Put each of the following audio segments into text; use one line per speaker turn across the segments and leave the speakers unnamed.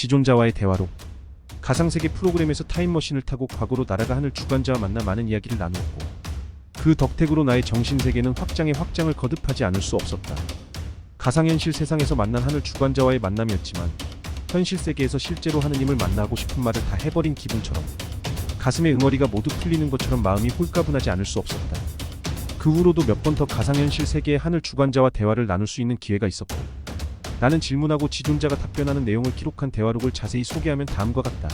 지존자와의 대화로 가상세계 프로그램에서 타임머신을 타고 과거로 날아가 하늘 주관자와 만나 많은 이야기를 나누었고, 그 덕택으로 나의 정신세계는 확장에 확장을 거듭하지 않을 수 없었다. 가상현실 세상에서 만난 하늘 주관자와의 만남이었지만 현실 세계에서 실제로 하느님을 만나고 싶은 말을 다 해버린 기분처럼 가슴의 응어리가 모두 풀리는 것처럼 마음이 홀가분하지 않을 수 없었다. 그 후로도 몇 번 더 가상현실 세계의 하늘 주관자와 대화를 나눌 수 있는 기회가 있었고, 나는 질문하고 지존자가 답변하는 내용을 기록한 대화록을 자세히 소개하면 다음과 같다.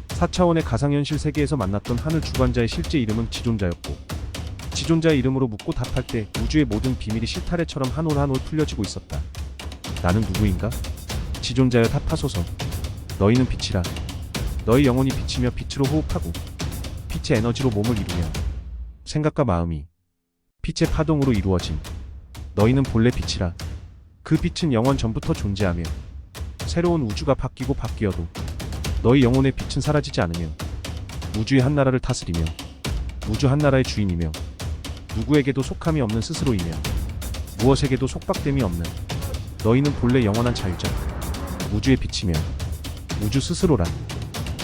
4차원의 가상현실 세계에서 만났던 하늘 주관자의 실제 이름은 지존자였고, 지존자의 이름으로 묻고 답할 때 우주의 모든 비밀이 실타래처럼 한 올 한 올 풀려지고 있었다. 나는 누구인가? 지존자여 답하소서. 너희는 빛이라. 너희 영혼이 빛이며 빛으로 호흡하고 빛의 에너지로 몸을 이루며 생각과 마음이 빛의 파동으로 이루어진 너희는 본래 빛이라. 그 빛은 영원 전부터 존재하며 새로운 우주가 바뀌고 바뀌어도 너희 영혼의 빛은 사라지지 않으며 우주의 한 나라를 다스리며 우주 한 나라의 주인이며 누구에게도 속함이 없는 스스로이며 무엇에게도 속박됨이 없는 너희는 본래 영원한 자유자, 우주의 빛이며 우주 스스로라.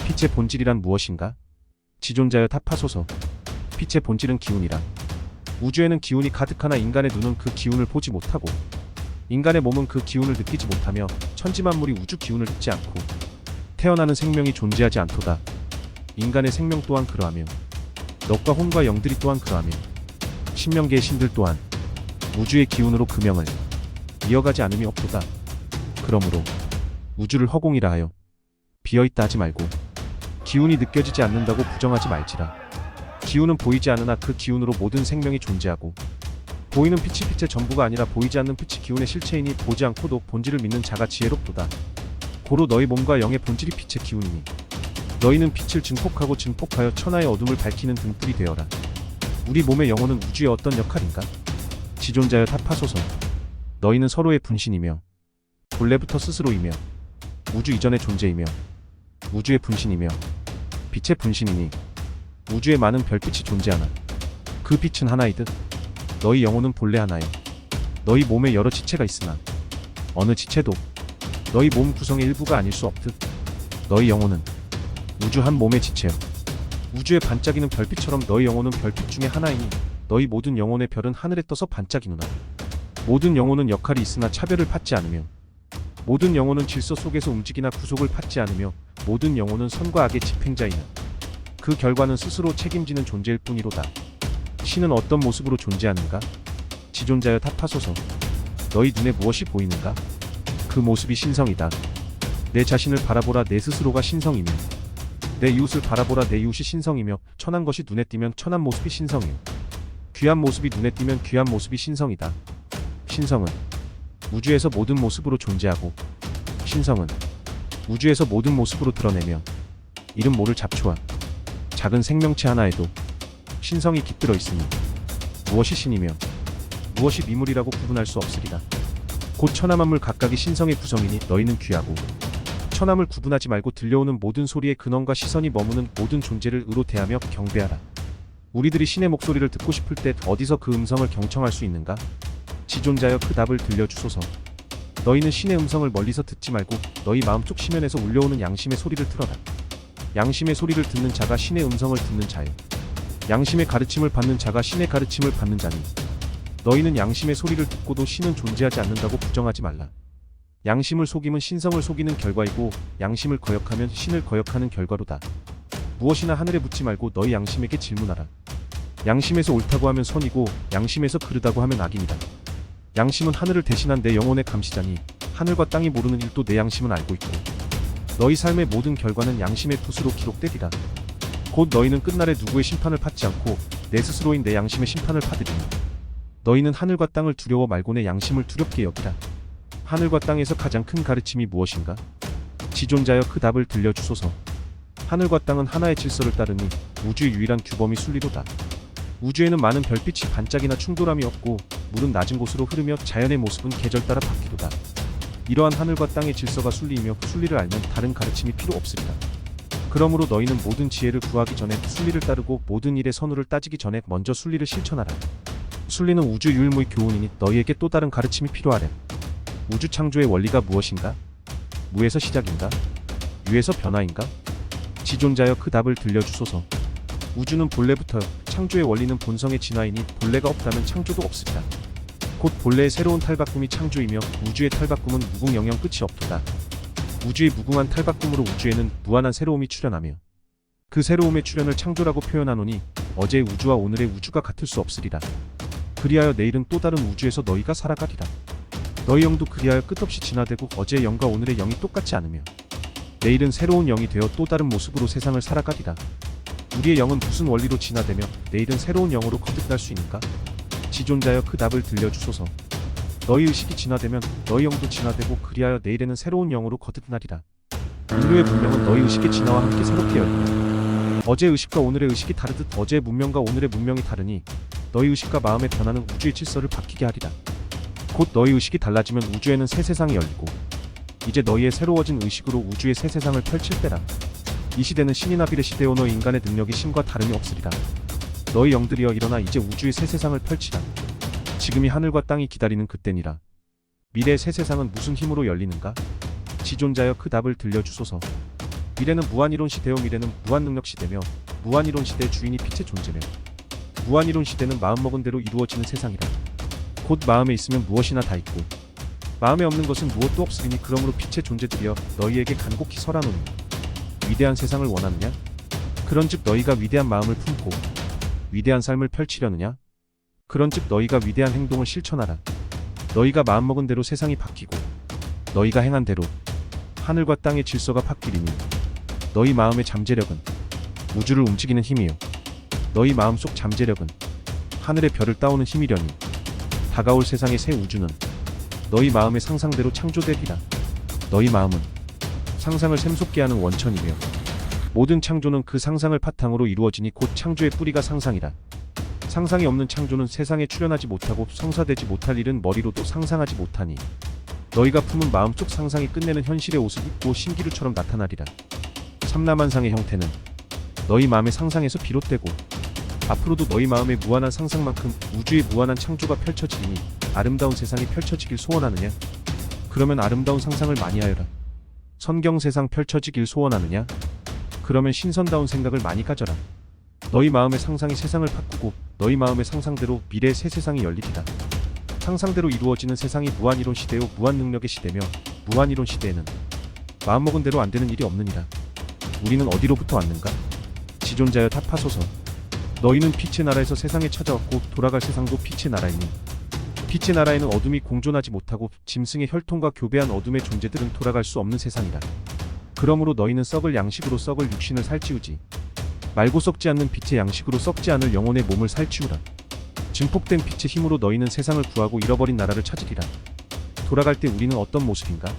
빛의 본질이란 무엇인가? 지존자여 답하소서. 빛의 본질은 기운이라. 우주에는 기운이 가득하나 인간의 눈은 그 기운을 보지 못하고 인간의 몸은 그 기운을 느끼지 못하며 천지만물이 우주 기운을 듣지 않고 태어나는 생명이 존재하지 않도다. 인간의 생명 또한 그러하며 넉과 혼과 영들이 또한 그러하며 신명계의 신들 또한 우주의 기운으로 그 명을 이어가지 않음이 없도다. 그러므로 우주를 허공이라 하여 비어있다 하지 말고 기운이 느껴지지 않는다고 부정하지 말지라. 기운은 보이지 않으나 그 기운으로 모든 생명이 존재하고 보이는 빛이 빛의 전부가 아니라 보이지 않는 빛이 기운의 실체이니 보지 않고도 본질을 믿는 자가 지혜롭도다. 고로 너희 몸과 영의 본질이 빛의 기운이니 너희는 빛을 증폭하고 증폭하여 천하의 어둠을 밝히는 등불이 되어라. 우리 몸의 영혼은 우주의 어떤 역할인가? 지존자여 답하소서. 너희는 서로의 분신이며 본래부터 스스로이며 우주 이전의 존재이며 우주의 분신이며 빛의 분신이니 우주에 많은 별빛이 존재하나 그 빛은 하나이듯 너희 영혼은 본래 하나요. 너희 몸에 여러 지체가 있으나 어느 지체도 너희 몸 구성의 일부가 아닐 수 없듯 너희 영혼은 우주 한 몸의 지체요. 우주에 반짝이는 별빛처럼 너희 영혼은 별빛 중에 하나이니 너희 모든 영혼의 별은 하늘에 떠서 반짝이누나. 모든 영혼은 역할이 있으나 차별을 받지 않으며 모든 영혼은 질서 속에서 움직이나 구속을 받지 않으며 모든 영혼은 선과 악의 집행자이나 그 결과는 스스로 책임지는 존재일 뿐이로다. 신은 어떤 모습으로 존재하는가? 지존자여 답하소서. 너희 눈에 무엇이 보이는가? 그 모습이 신성이다. 내 자신을 바라보라. 내 스스로가 신성이며 내 이웃을 바라보라. 내 이웃이 신성이며 천한 것이 눈에 띄면 천한 모습이 신성이요 귀한 모습이 눈에 띄면 귀한 모습이 신성이다. 신성은 우주에서 모든 모습으로 존재하고 신성은 우주에서 모든 모습으로 드러내며 이름 모를 잡초와 작은 생명체 하나에도 신성이 깃들어 있으니 무엇이 신이며 무엇이 미물이라고 구분할 수 없으리라. 곧 천하만물 각각이 신성의 구성이니 너희는 귀하고 천함을 구분하지 말고 들려오는 모든 소리의 근원과 시선이 머무는 모든 존재를 의로 대하며 경배하라. 우리들이 신의 목소리를 듣고 싶을 때 어디서 그 음성을 경청할 수 있는가? 지존자여 그 답을 들려주소서. 너희는 신의 음성을 멀리서 듣지 말고 너희 마음속 심연에서 울려오는 양심의 소리를 들어라. 양심의 소리를 듣는 자가 신의 음성을 듣는 자요. 양심의 가르침을 받는 자가 신의 가르침을 받는 자니 너희는 양심의 소리를 듣고도 신은 존재하지 않는다고 부정하지 말라. 양심을 속임은 신성을 속이는 결과이고 양심을 거역하면 신을 거역하는 결과로다. 무엇이나 하늘에 묻지 말고 너희 양심에게 질문하라. 양심에서 옳다고 하면 선이고 양심에서 그르다고 하면 악이니라. 양심은 하늘을 대신한 내 영혼의 감시자니 하늘과 땅이 모르는 일도 내 양심은 알고 있고 너희 삶의 모든 결과는 양심의 붓으로 기록되리라. 곧 너희는 끝날에 누구의 심판을 받지 않고 내 스스로인 내 양심의 심판을 받으리니 너희는 하늘과 땅을 두려워 말고 내 양심을 두렵게 여기라. 하늘과 땅에서 가장 큰 가르침이 무엇인가? 지존자여 그 답을 들려주소서. 하늘과 땅은 하나의 질서를 따르니 우주의 유일한 규범이 순리로다. 우주에는 많은 별빛이 반짝이나 충돌함이 없고 물은 낮은 곳으로 흐르며 자연의 모습은 계절 따라 바뀌도다. 이러한 하늘과 땅의 질서가 순리이며 순리를 알면 다른 가르침이 필요 없으리라. 그러므로 너희는 모든 지혜를 구하기 전에 순리를 따르고 모든 일의 선우를 따지기 전에 먼저 순리를 실천하라. 순리는 우주 유일무이 교훈이니 너희에게 또 다른 가르침이 필요하랴. 우주 창조의 원리가 무엇인가? 무에서 시작인가? 위에서 변화인가? 지존자여 그 답을 들려주소서. 우주는 본래부터 창조의 원리는 본성의 진화이니 본래가 없다면 창조도 없으리라. 곧 본래의 새로운 탈바꿈이 창조이며 우주의 탈바꿈은 무궁 영영 끝이 없도다. 우주의 무궁한 탈바꿈으로 우주에는 무한한 새로움이 출현하며 그 새로움의 출현을 창조라고 표현하노니 어제의 우주와 오늘의 우주가 같을 수 없으리라. 그리하여 내일은 또 다른 우주에서 너희가 살아가리라. 너희 영도 그리하여 끝없이 진화되고 어제의 영과 오늘의 영이 똑같지 않으며 내일은 새로운 영이 되어 또 다른 모습으로 세상을 살아가리라. 우리의 영은 무슨 원리로 진화되며 내일은 새로운 영으로 거듭날 수 있는가? 지존자여 그 답을 들려주소서. 너희 의식이 진화되면 너희 영도 진화되고 그리하여 내일에는 새로운 영으로 거듭나리라. 인류의 문명은 너희 의식의 진화와 함께 새롭게 열리라. 어제의 의식과 오늘의 의식이 다르듯 어제의 문명과 오늘의 문명이 다르니 너희 의식과 마음의 변화는 우주의 질서를 바뀌게 하리라. 곧 너희 의식이 달라지면 우주에는 새 세상이 열리고 이제 너희의 새로워진 의식으로 우주의 새 세상을 펼칠 때라. 이 시대는 신이나 빌의 시대요 너희 인간의 능력이 신과 다름이 없으리라. 너희 영들이여 일어나 이제 우주의 새 세상을 펼치라. 지금이 하늘과 땅이 기다리는 그때니라. 미래의 새 세상은 무슨 힘으로 열리는가? 지존자여 그 답을 들려주소서. 미래는 무한이론 시대요 미래는 무한능력 시대며 무한이론 시대의 주인이 빛의 존재며 무한이론 시대는 마음먹은 대로 이루어지는 세상이라. 곧 마음에 있으면 무엇이나 다 있고 마음에 없는 것은 무엇도 없으리니 그러므로 빛의 존재들이여 너희에게 간곡히 설하노니 위대한 세상을 원하느냐? 그런즉 너희가 위대한 마음을 품고 위대한 삶을 펼치려느냐? 그런즉 너희가 위대한 행동을 실천하라. 너희가 마음먹은 대로 세상이 바뀌고 너희가 행한 대로 하늘과 땅의 질서가 바뀌리니 너희 마음의 잠재력은 우주를 움직이는 힘이요 너희 마음속 잠재력은 하늘의 별을 따오는 힘이려니 다가올 세상의 새 우주는 너희 마음의 상상대로 창조되리라. 너희 마음은 상상을 샘솟게 하는 원천이며 모든 창조는 그 상상을 바탕으로 이루어지니 곧 창조의 뿌리가 상상이라. 상상이 없는 창조는 세상에 출현하지 못하고 성사되지 못할 일은 머리로도 상상하지 못하니 너희가 품은 마음속 상상이 끝내는 현실의 옷을 입고 신기루처럼 나타나리라. 삼라만상의 형태는 너희 마음의 상상에서 비롯되고 앞으로도 너희 마음의 무한한 상상만큼 우주의 무한한 창조가 펼쳐지리니 아름다운 세상이 펼쳐지길 소원하느냐? 그러면 아름다운 상상을 많이 하여라. 선경 세상 펼쳐지길 소원하느냐? 그러면 신선다운 생각을 많이 가져라. 너희 마음의 상상이 세상을 바꾸고 너희 마음의 상상대로 미래의 새 세상이 열리리라. 상상대로 이루어지는 세상이 무한이론 시대요 무한능력의 시대며 무한이론 시대에는 마음먹은 대로 안되는 일이 없느니라. 우리는 어디로부터 왔는가? 지존자여 답하소서. 너희는 빛의 나라에서 세상에 찾아왔고 돌아갈 세상도 빛의 나라이니 빛의 나라에는 어둠이 공존하지 못하고 짐승의 혈통과 교배한 어둠의 존재들은 돌아갈 수 없는 세상이라. 그러므로 너희는 썩을 양식으로 썩을 육신을 살찌우지 말고 썩지 않는 빛의 양식으로 썩지 않을 영혼의 몸을 살찌우라. 증폭된 빛의 힘으로 너희는 세상을 구하고 잃어버린 나라를 찾으리라. 돌아갈 때 우리는 어떤 모습인가?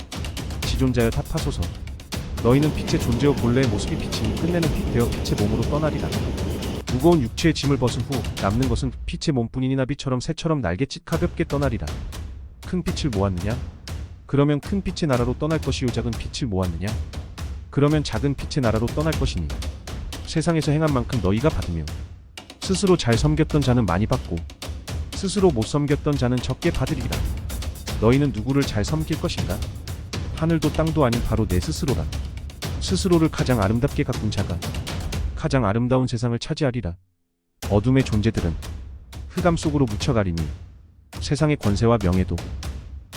지존자여 답하소서. 너희는 빛의 존재요 본래의 모습이 빛이니 끝내는 빛 되어 빛의 몸으로 떠나리라. 무거운 육체의 짐을 벗은 후 남는 것은 빛의 몸뿐이니 나비처럼 새처럼 날갯짓 가볍게 떠나리라. 큰 빛을 모았느냐? 그러면 큰 빛의 나라로 떠날 것이요 작은 빛을 모았느냐? 그러면 작은 빛의 나라로 떠날 것이니 세상에서 행한 만큼 너희가 받으며 스스로 잘 섬겼던 자는 많이 받고 스스로 못 섬겼던 자는 적게 받으리라. 너희는 누구를 잘 섬길 것인가? 하늘도 땅도 아닌 바로 내 스스로라. 스스로를 가장 아름답게 가꾼 자가 가장 아름다운 세상을 차지하리라. 어둠의 존재들은 흑암 속으로 묻혀가리니 세상의 권세와 명예도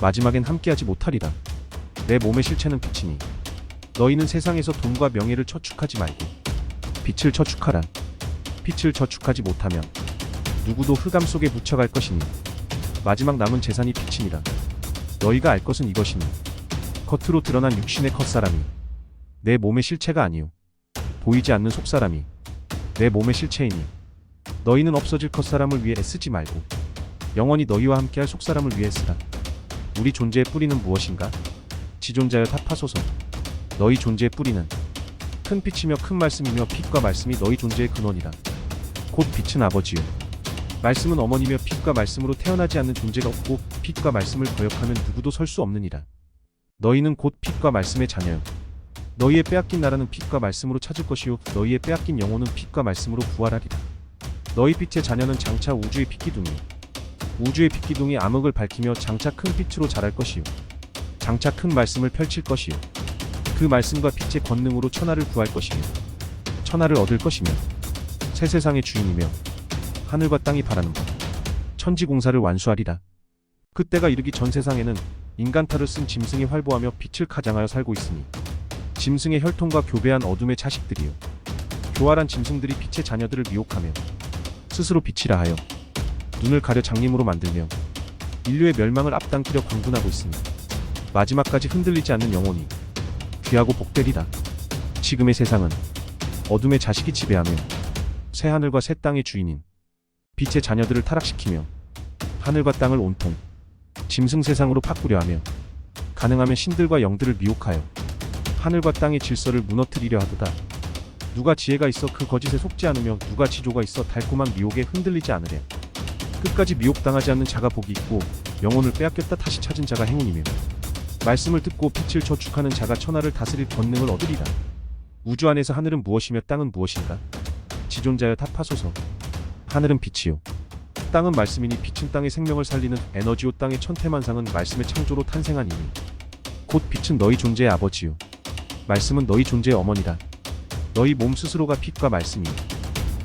마지막엔 함께하지 못하리라. 내 몸의 실체는 빛이니 너희는 세상에서 돈과 명예를 저축하지 말고 빛을 저축하라. 빛을 저축하지 못하면 누구도 흑암 속에 묻혀갈 것이니 마지막 남은 재산이 빛이니라. 너희가 알 것은 이것이니 겉으로 드러난 육신의 겉사람이 내 몸의 실체가 아니요 보이지 않는 속사람이 내 몸의 실체이니 너희는 없어질 겉사람을 위해 애쓰지 말고 영원히 너희와 함께할 속사람을 위해 쓰라. 우리 존재의 뿌리는 무엇인가? 지존자여 답하소서. 너희 존재의 뿌리는 큰 빛이며 큰 말씀이며 빛과 말씀이 너희 존재의 근원이라. 곧 빛은 아버지요 말씀은 어머니며 빛과 말씀으로 태어나지 않는 존재가 없고 빛과 말씀을 거역하면 누구도 설 수 없느니라. 너희는 곧 빛과 말씀의 자녀요 너희의 빼앗긴 나라는 빛과 말씀으로 찾을 것이요 너희의 빼앗긴 영혼은 빛과 말씀으로 부활하리라. 너희 빛의 자녀는 장차 우주의 빛기둥이 우주의 빛기둥이 암흑을 밝히며 장차 큰 빛으로 자랄 것이요 장차 큰 말씀을 펼칠 것이요 그 말씀과 빛의 권능으로 천하를 구할 것이며 천하를 얻을 것이며 새 세상의 주인이며 하늘과 땅이 바라는 것 천지공사를 완수하리라. 그때가 이르기 전 세상에는 인간탈을 쓴 짐승이 활보하며 빛을 가장하여 살고 있으니 짐승의 혈통과 교배한 어둠의 자식들이요 교활한 짐승들이 빛의 자녀들을 미혹하며 스스로 빛이라 하여 눈을 가려 장님으로 만들며 인류의 멸망을 앞당기려 광분하고 있으니 마지막까지 흔들리지 않는 영혼이 귀하고 복되리라. 지금의 세상은 어둠의 자식이 지배하며 새 하늘과 새 땅의 주인인 빛의 자녀들을 타락시키며 하늘과 땅을 온통 짐승 세상으로 바꾸려 하며 가능하면 신들과 영들을 미혹하여 하늘과 땅의 질서를 무너뜨리려 하도다. 누가 지혜가 있어 그 거짓에 속지 않으며 누가 지조가 있어 달콤한 미혹에 흔들리지 않으랴. 끝까지 미혹당하지 않는 자가 복이 있고 영혼을 빼앗겼다 다시 찾은 자가 행운이며 말씀을 듣고 빛을 저축하는 자가 천하를 다스릴 권능을 얻으리라. 우주 안에서 하늘은 무엇이며 땅은 무엇인가? 지존자여 답하소서. 하늘은 빛이요 땅은 말씀이니 빛은 땅의 생명을 살리는 에너지요 땅의 천태만상은 말씀의 창조로 탄생한 이니 곧 빛은 너희 존재의 아버지요 말씀은 너희 존재의 어머니라. 너희 몸 스스로가 빛과 말씀이요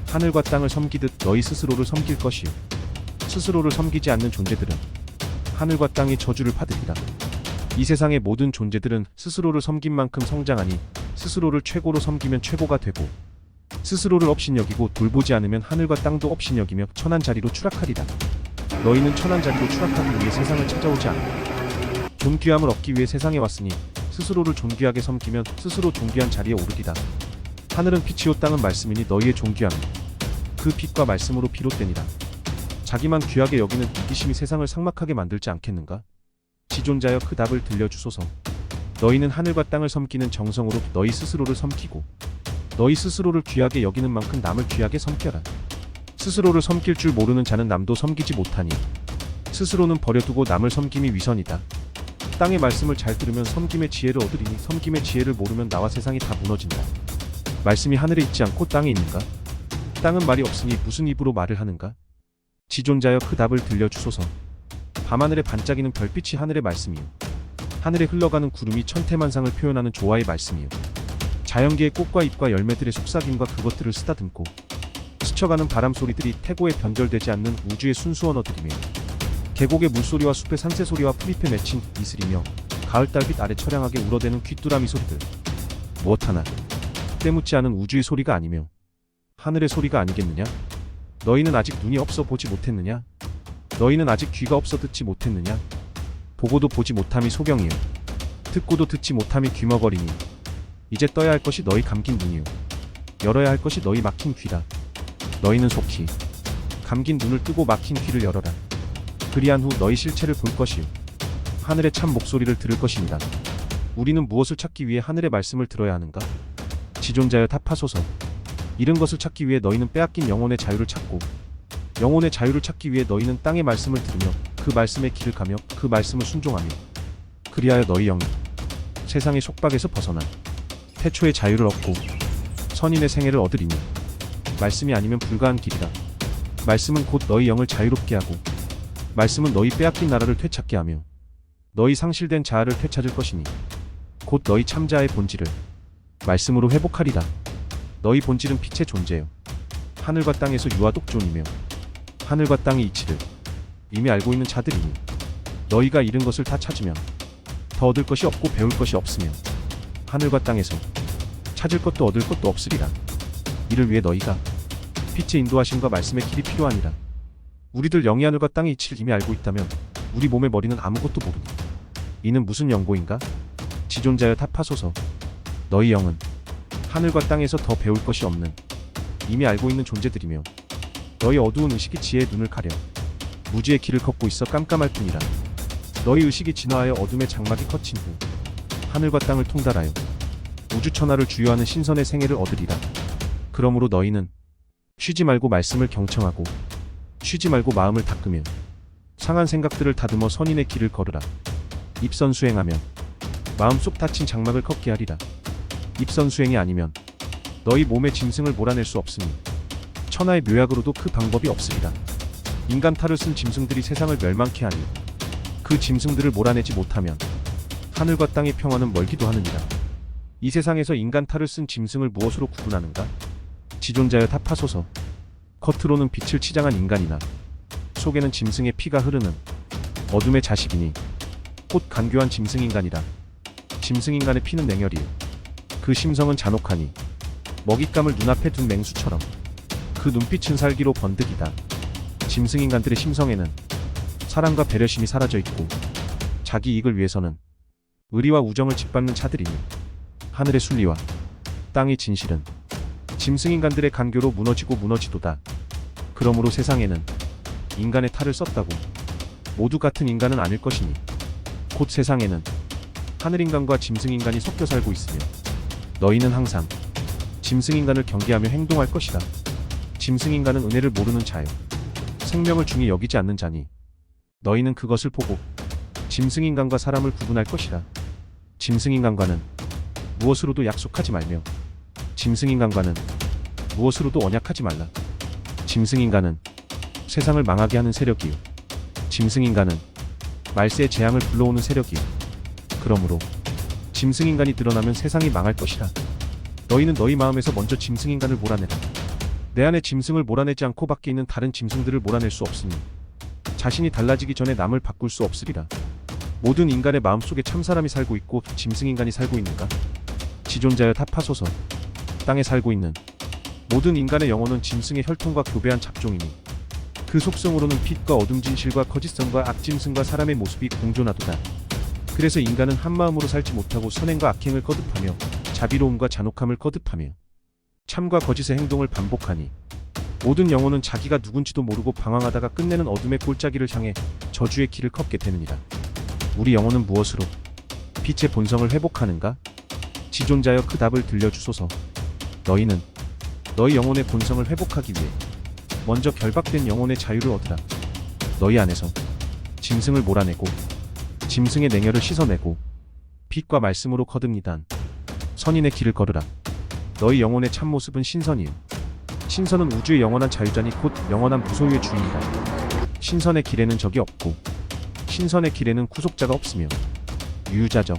하늘과 땅을 섬기듯 너희 스스로를 섬길 것이요 스스로를 섬기지 않는 존재들은 하늘과 땅의 저주를 받으리라. 이 세상의 모든 존재들은 스스로를 섬긴 만큼 성장하니 스스로를 최고로 섬기면 최고가 되고 스스로를 업신여기고 돌보지 않으면 하늘과 땅도 업신여기며 천한 자리로 추락하리라. 너희는 천한 자리로 추락하기 위해 세상을 찾아오지 않아 존귀함을 얻기 위해 세상에 왔으니 스스로를 존귀하게 섬기면 스스로 존귀한 자리에 오르리라. 하늘은 빛이요 땅은 말씀이니 너희의 존귀함이 그 빛과 말씀으로 비롯되니라. 자기만 귀하게 여기는 이기심이 세상을 삭막하게 만들지 않겠는가? 지존자여 그 답을 들려주소서. 너희는 하늘과 땅을 섬기는 정성으로 너희 스스로를 섬기고 너희 스스로를 귀하게 여기는 만큼 남을 귀하게 섬겨라. 스스로를 섬길 줄 모르는 자는 남도 섬기지 못하니 스스로는 버려두고 남을 섬김이 위선이다. 땅의 말씀을 잘 들으면 섬김의 지혜를 얻으리니 섬김의 지혜를 모르면 나와 세상이 다 무너진다. 말씀이 하늘에 있지 않고 땅에 있는가? 땅은 말이 없으니 무슨 입으로 말을 하는가? 지존자여 그 답을 들려주소서. 밤하늘에 반짝이는 별빛이 하늘의 말씀이요 하늘에 흘러가는 구름이 천태만상을 표현하는 조화의 말씀이요 자연계의 꽃과 잎과 열매들의 속삭임과 그것들을 쓰다듬고 스쳐가는 바람 소리들이 태고에 변절되지 않는 우주의 순수 언어들이며 계곡의 물소리와 숲의 산새소리와 풀잎에 맺힌 이슬이며 가을 달빛 아래 처량하게 울어대는 귀뚜라미 소리들 무엇 하나 때묻지 않은 우주의 소리가 아니며 하늘의 소리가 아니겠느냐? 너희는 아직 눈이 없어 보지 못했느냐? 너희는 아직 귀가 없어 듣지 못했느냐? 보고도 보지 못함이 소경이요 듣고도 듣지 못함이 귀머거리니 이제 떠야 할 것이 너희 감긴 눈이요 열어야 할 것이 너희 막힌 귀라. 너희는 속히 감긴 눈을 뜨고 막힌 귀를 열어라. 그리한 후 너희 실체를 볼 것이요 하늘의 참 목소리를 들을 것입니다. 우리는 무엇을 찾기 위해 하늘의 말씀을 들어야 하는가? 지존자여 답하소서. 잃은 것을 찾기 위해 너희는 빼앗긴 영혼의 자유를 찾고 영혼의 자유를 찾기 위해 너희는 땅의 말씀을 들으며 그 말씀의 길을 가며 그 말씀을 순종하며 그리하여 너희 영이 세상의 속박에서 벗어나 태초의 자유를 얻고 선인의 생애를 얻으리니 말씀이 아니면 불가한 길이라. 말씀은 곧 너희 영을 자유롭게 하고 말씀은 너희 빼앗긴 나라를 되찾게 하며 너희 상실된 자아를 되찾을 것이니 곧 너희 참자의 본질을 말씀으로 회복하리라. 너희 본질은 빛의 존재요 하늘과 땅에서 유아 독존이며 하늘과 땅의 이치를 이미 알고 있는 자들이니 너희가 잃은 것을 다 찾으면 더 얻을 것이 없고 배울 것이 없으며 하늘과 땅에서 찾을 것도 얻을 것도 없으리라. 이를 위해 너희가 빛의 인도하심과 말씀의 길이 필요하니라. 우리들 영이 하늘과 땅의 이치를 이미 알고 있다면 우리 몸의 머리는 아무것도 모르니 이는 무슨 연고인가? 지존자여 답하소서. 너희 영은 하늘과 땅에서 더 배울 것이 없는 이미 알고 있는 존재들이며 너희 어두운 의식이 지혜의 눈을 가려 무지의 길을 걷고 있어 깜깜할 뿐이라. 너희 의식이 진화하여 어둠의 장막이 걷힌 후 하늘과 땅을 통달하여 우주천하를 주요하는 신선의 생애를 얻으리라. 그러므로 너희는 쉬지 말고 말씀을 경청하고 쉬지 말고 마음을 닦으며 상한 생각들을 다듬어 선인의 길을 걸으라. 입선수행하면 마음속 닫힌 장막을 걷게 하리라. 입선수행이 아니면 너희 몸의 짐승을 몰아낼 수 없으니 천하의 묘약으로도 그 방법이 없으리라. 인간 탈을 쓴 짐승들이 세상을 멸망케 하니 그 짐승들을 몰아내지 못하면 하늘과 땅의 평화는 멀기도 하느니라. 이 세상에서 인간 탈을 쓴 짐승을 무엇으로 구분하는가? 지존자여 답하소서. 겉으로는 빛을 치장한 인간이나 속에는 짐승의 피가 흐르는 어둠의 자식이니 곧 간교한 짐승인간이라. 짐승인간의 피는 냉혈이요 그 심성은 잔혹하니 먹잇감을 눈앞에 둔 맹수처럼 그 눈빛은 살기로 번득이다. 짐승인간들의 심성에는 사랑과 배려심이 사라져 있고 자기 이익을 위해서는 의리와 우정을 짓밟는 자들이니 하늘의 순리와 땅의 진실은 짐승인간들의 간교로 무너지고 무너지도다. 그러므로 세상에는 인간의 탈을 썼다고 모두 같은 인간은 아닐 것이니 곧 세상에는 하늘인간과 짐승인간이 섞여 살고 있으며 너희는 항상 짐승인간을 경계하며 행동할 것이다. 짐승인간은 은혜를 모르는 자요 생명을 중히 여기지 않는 자니 너희는 그것을 보고 짐승인간과 사람을 구분할 것이라. 짐승인간과는 무엇으로도 약속하지 말며 짐승인간과는 무엇으로도 언약하지 말라. 짐승인간은 세상을 망하게 하는 세력이요 짐승인간은 말세의 재앙을 불러오는 세력이요 그러므로 짐승인간이 드러나면 세상이 망할 것이라. 너희는 너희 마음에서 먼저 짐승인간을 몰아내라. 내 안에 짐승을 몰아내지 않고 밖에 있는 다른 짐승들을 몰아낼 수 없으니 자신이 달라지기 전에 남을 바꿀 수 없으리라. 모든 인간의 마음속에 참사람이 살고 있고 짐승인간이 살고 있는가? 지존자여 답하소서. 땅에 살고 있는 모든 인간의 영혼은 짐승의 혈통과 교배한 잡종이니 그 속성으로는 빛과 어둠, 진실과 거짓성과 악짐승과 사람의 모습이 공존하도다. 그래서 인간은 한마음으로 살지 못하고 선행과 악행을 거듭하며 자비로움과 잔혹함을 거듭하며 참과 거짓의 행동을 반복하니 모든 영혼은 자기가 누군지도 모르고 방황하다가 끝내는 어둠의 골짜기를 향해 저주의 길을 걷게 되느니라. 우리 영혼은 무엇으로 빛의 본성을 회복하는가? 지존자여 그 답을 들려주소서. 너희는 너희 영혼의 본성을 회복하기 위해 먼저 결박된 영혼의 자유를 얻으라. 너희 안에서 짐승을 몰아내고 짐승의 냉혈을 씻어내고 빛과 말씀으로 거듭니단 선인의 길을 걸으라. 너희 영혼의 참모습은 신선이요 신선은 우주의 영원한 자유자니 곧 영원한 무소유의 주인이다. 신선의 길에는 적이 없고 신선의 길에는 구속자가 없으며 유유자적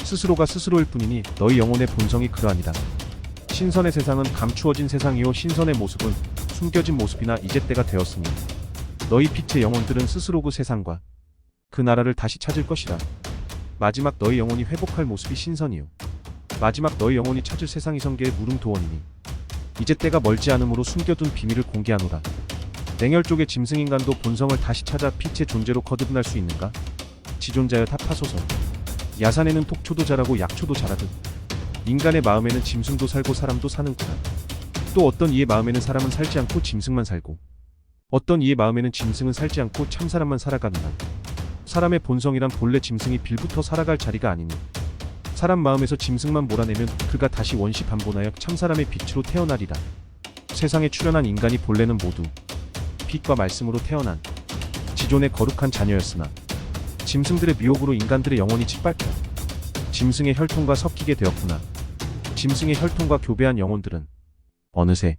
스스로가 스스로일 뿐이니 너희 영혼의 본성이 그러하니라. 신선의 세상은 감추어진 세상이요 신선의 모습은 숨겨진 모습이나 이제 때가 되었으니 너희 빛의 영혼들은 스스로 그 세상과 그 나라를 다시 찾을 것이라. 마지막 너희 영혼이 회복할 모습이 신선이요 마지막 너희 영혼이 찾을 세상이 성계의 무릉도원이니 이제 때가 멀지 않으므로 숨겨둔 비밀을 공개하노라. 냉혈 쪽의 짐승인간도 본성을 다시 찾아 빛의 존재로 거듭날 수 있는가? 지존자여 답하소서. 야산에는 톡초도 자라고 약초도 자라듯 인간의 마음에는 짐승도 살고 사람도 사는구나. 또 어떤 이의 마음에는 사람은 살지 않고 짐승만 살고 어떤 이의 마음에는 짐승은 살지 않고 참사람만 살아가느나 사람의 본성이란 본래 짐승이 빌부터 살아갈 자리가 아니니 사람 마음에서 짐승만 몰아내면 그가 다시 원시 반본하여 참사람의 빛으로 태어나리라. 세상에 출현한 인간이 본래는 모두 빛과 말씀으로 태어난 지존의 거룩한 자녀였으나 짐승들의 미혹으로 인간들의 영혼이 짓밟혀 짐승의 혈통과 섞이게 되었구나. 짐승의 혈통과 교배한 영혼들은 어느새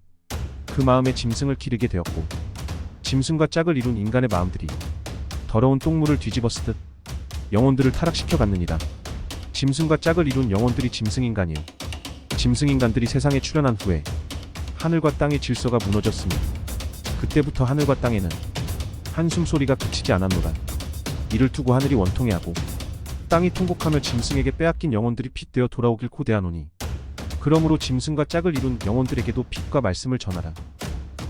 그 마음에 짐승을 기르게 되었고 짐승과 짝을 이룬 인간의 마음들이 더러운 똥물을 뒤집어 쓰듯 영혼들을 타락시켜 갔느니라. 짐승과 짝을 이룬 영혼들이 짐승인간이요 짐승인간들이 세상에 출현한 후에 하늘과 땅의 질서가 무너졌으니 그때부터 하늘과 땅에는 한숨 소리가 그치지 않았노라. 이를 두고 하늘이 원통해하고 땅이 통곡하며 짐승에게 빼앗긴 영혼들이 핏되어 돌아오길 고대하노니 그러므로 짐승과 짝을 이룬 영혼들에게도 빛과 말씀을 전하라.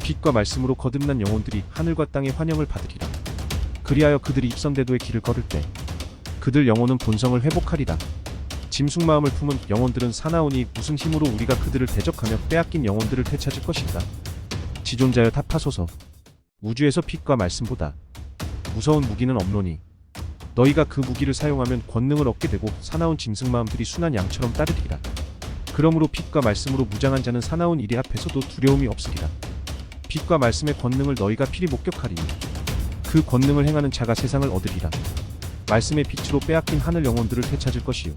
빛과 말씀으로 거듭난 영혼들이 하늘과 땅의 환영을 받으리라. 그리하여 그들이 입선대도의 길을 걸을 때 그들 영혼은 본성을 회복하리라. 짐승 마음을 품은 영혼들은 사나우니 무슨 힘으로 우리가 그들을 대적하며 빼앗긴 영혼들을 되찾을 것인가? 지존자여 답하소서. 우주에서 빛과 말씀보다 무서운 무기는 없노니 너희가 그 무기를 사용하면 권능을 얻게 되고 사나운 짐승 마음들이 순한 양처럼 따르리라. 그러므로 빛과 말씀으로 무장한 자는 사나운 이리 앞에서도 두려움이 없으리라. 빛과 말씀의 권능을 너희가 필히 목격하리니 그 권능을 행하는 자가 세상을 얻으리라. 말씀의 빛으로 빼앗긴 하늘 영혼들을 되찾을 것이요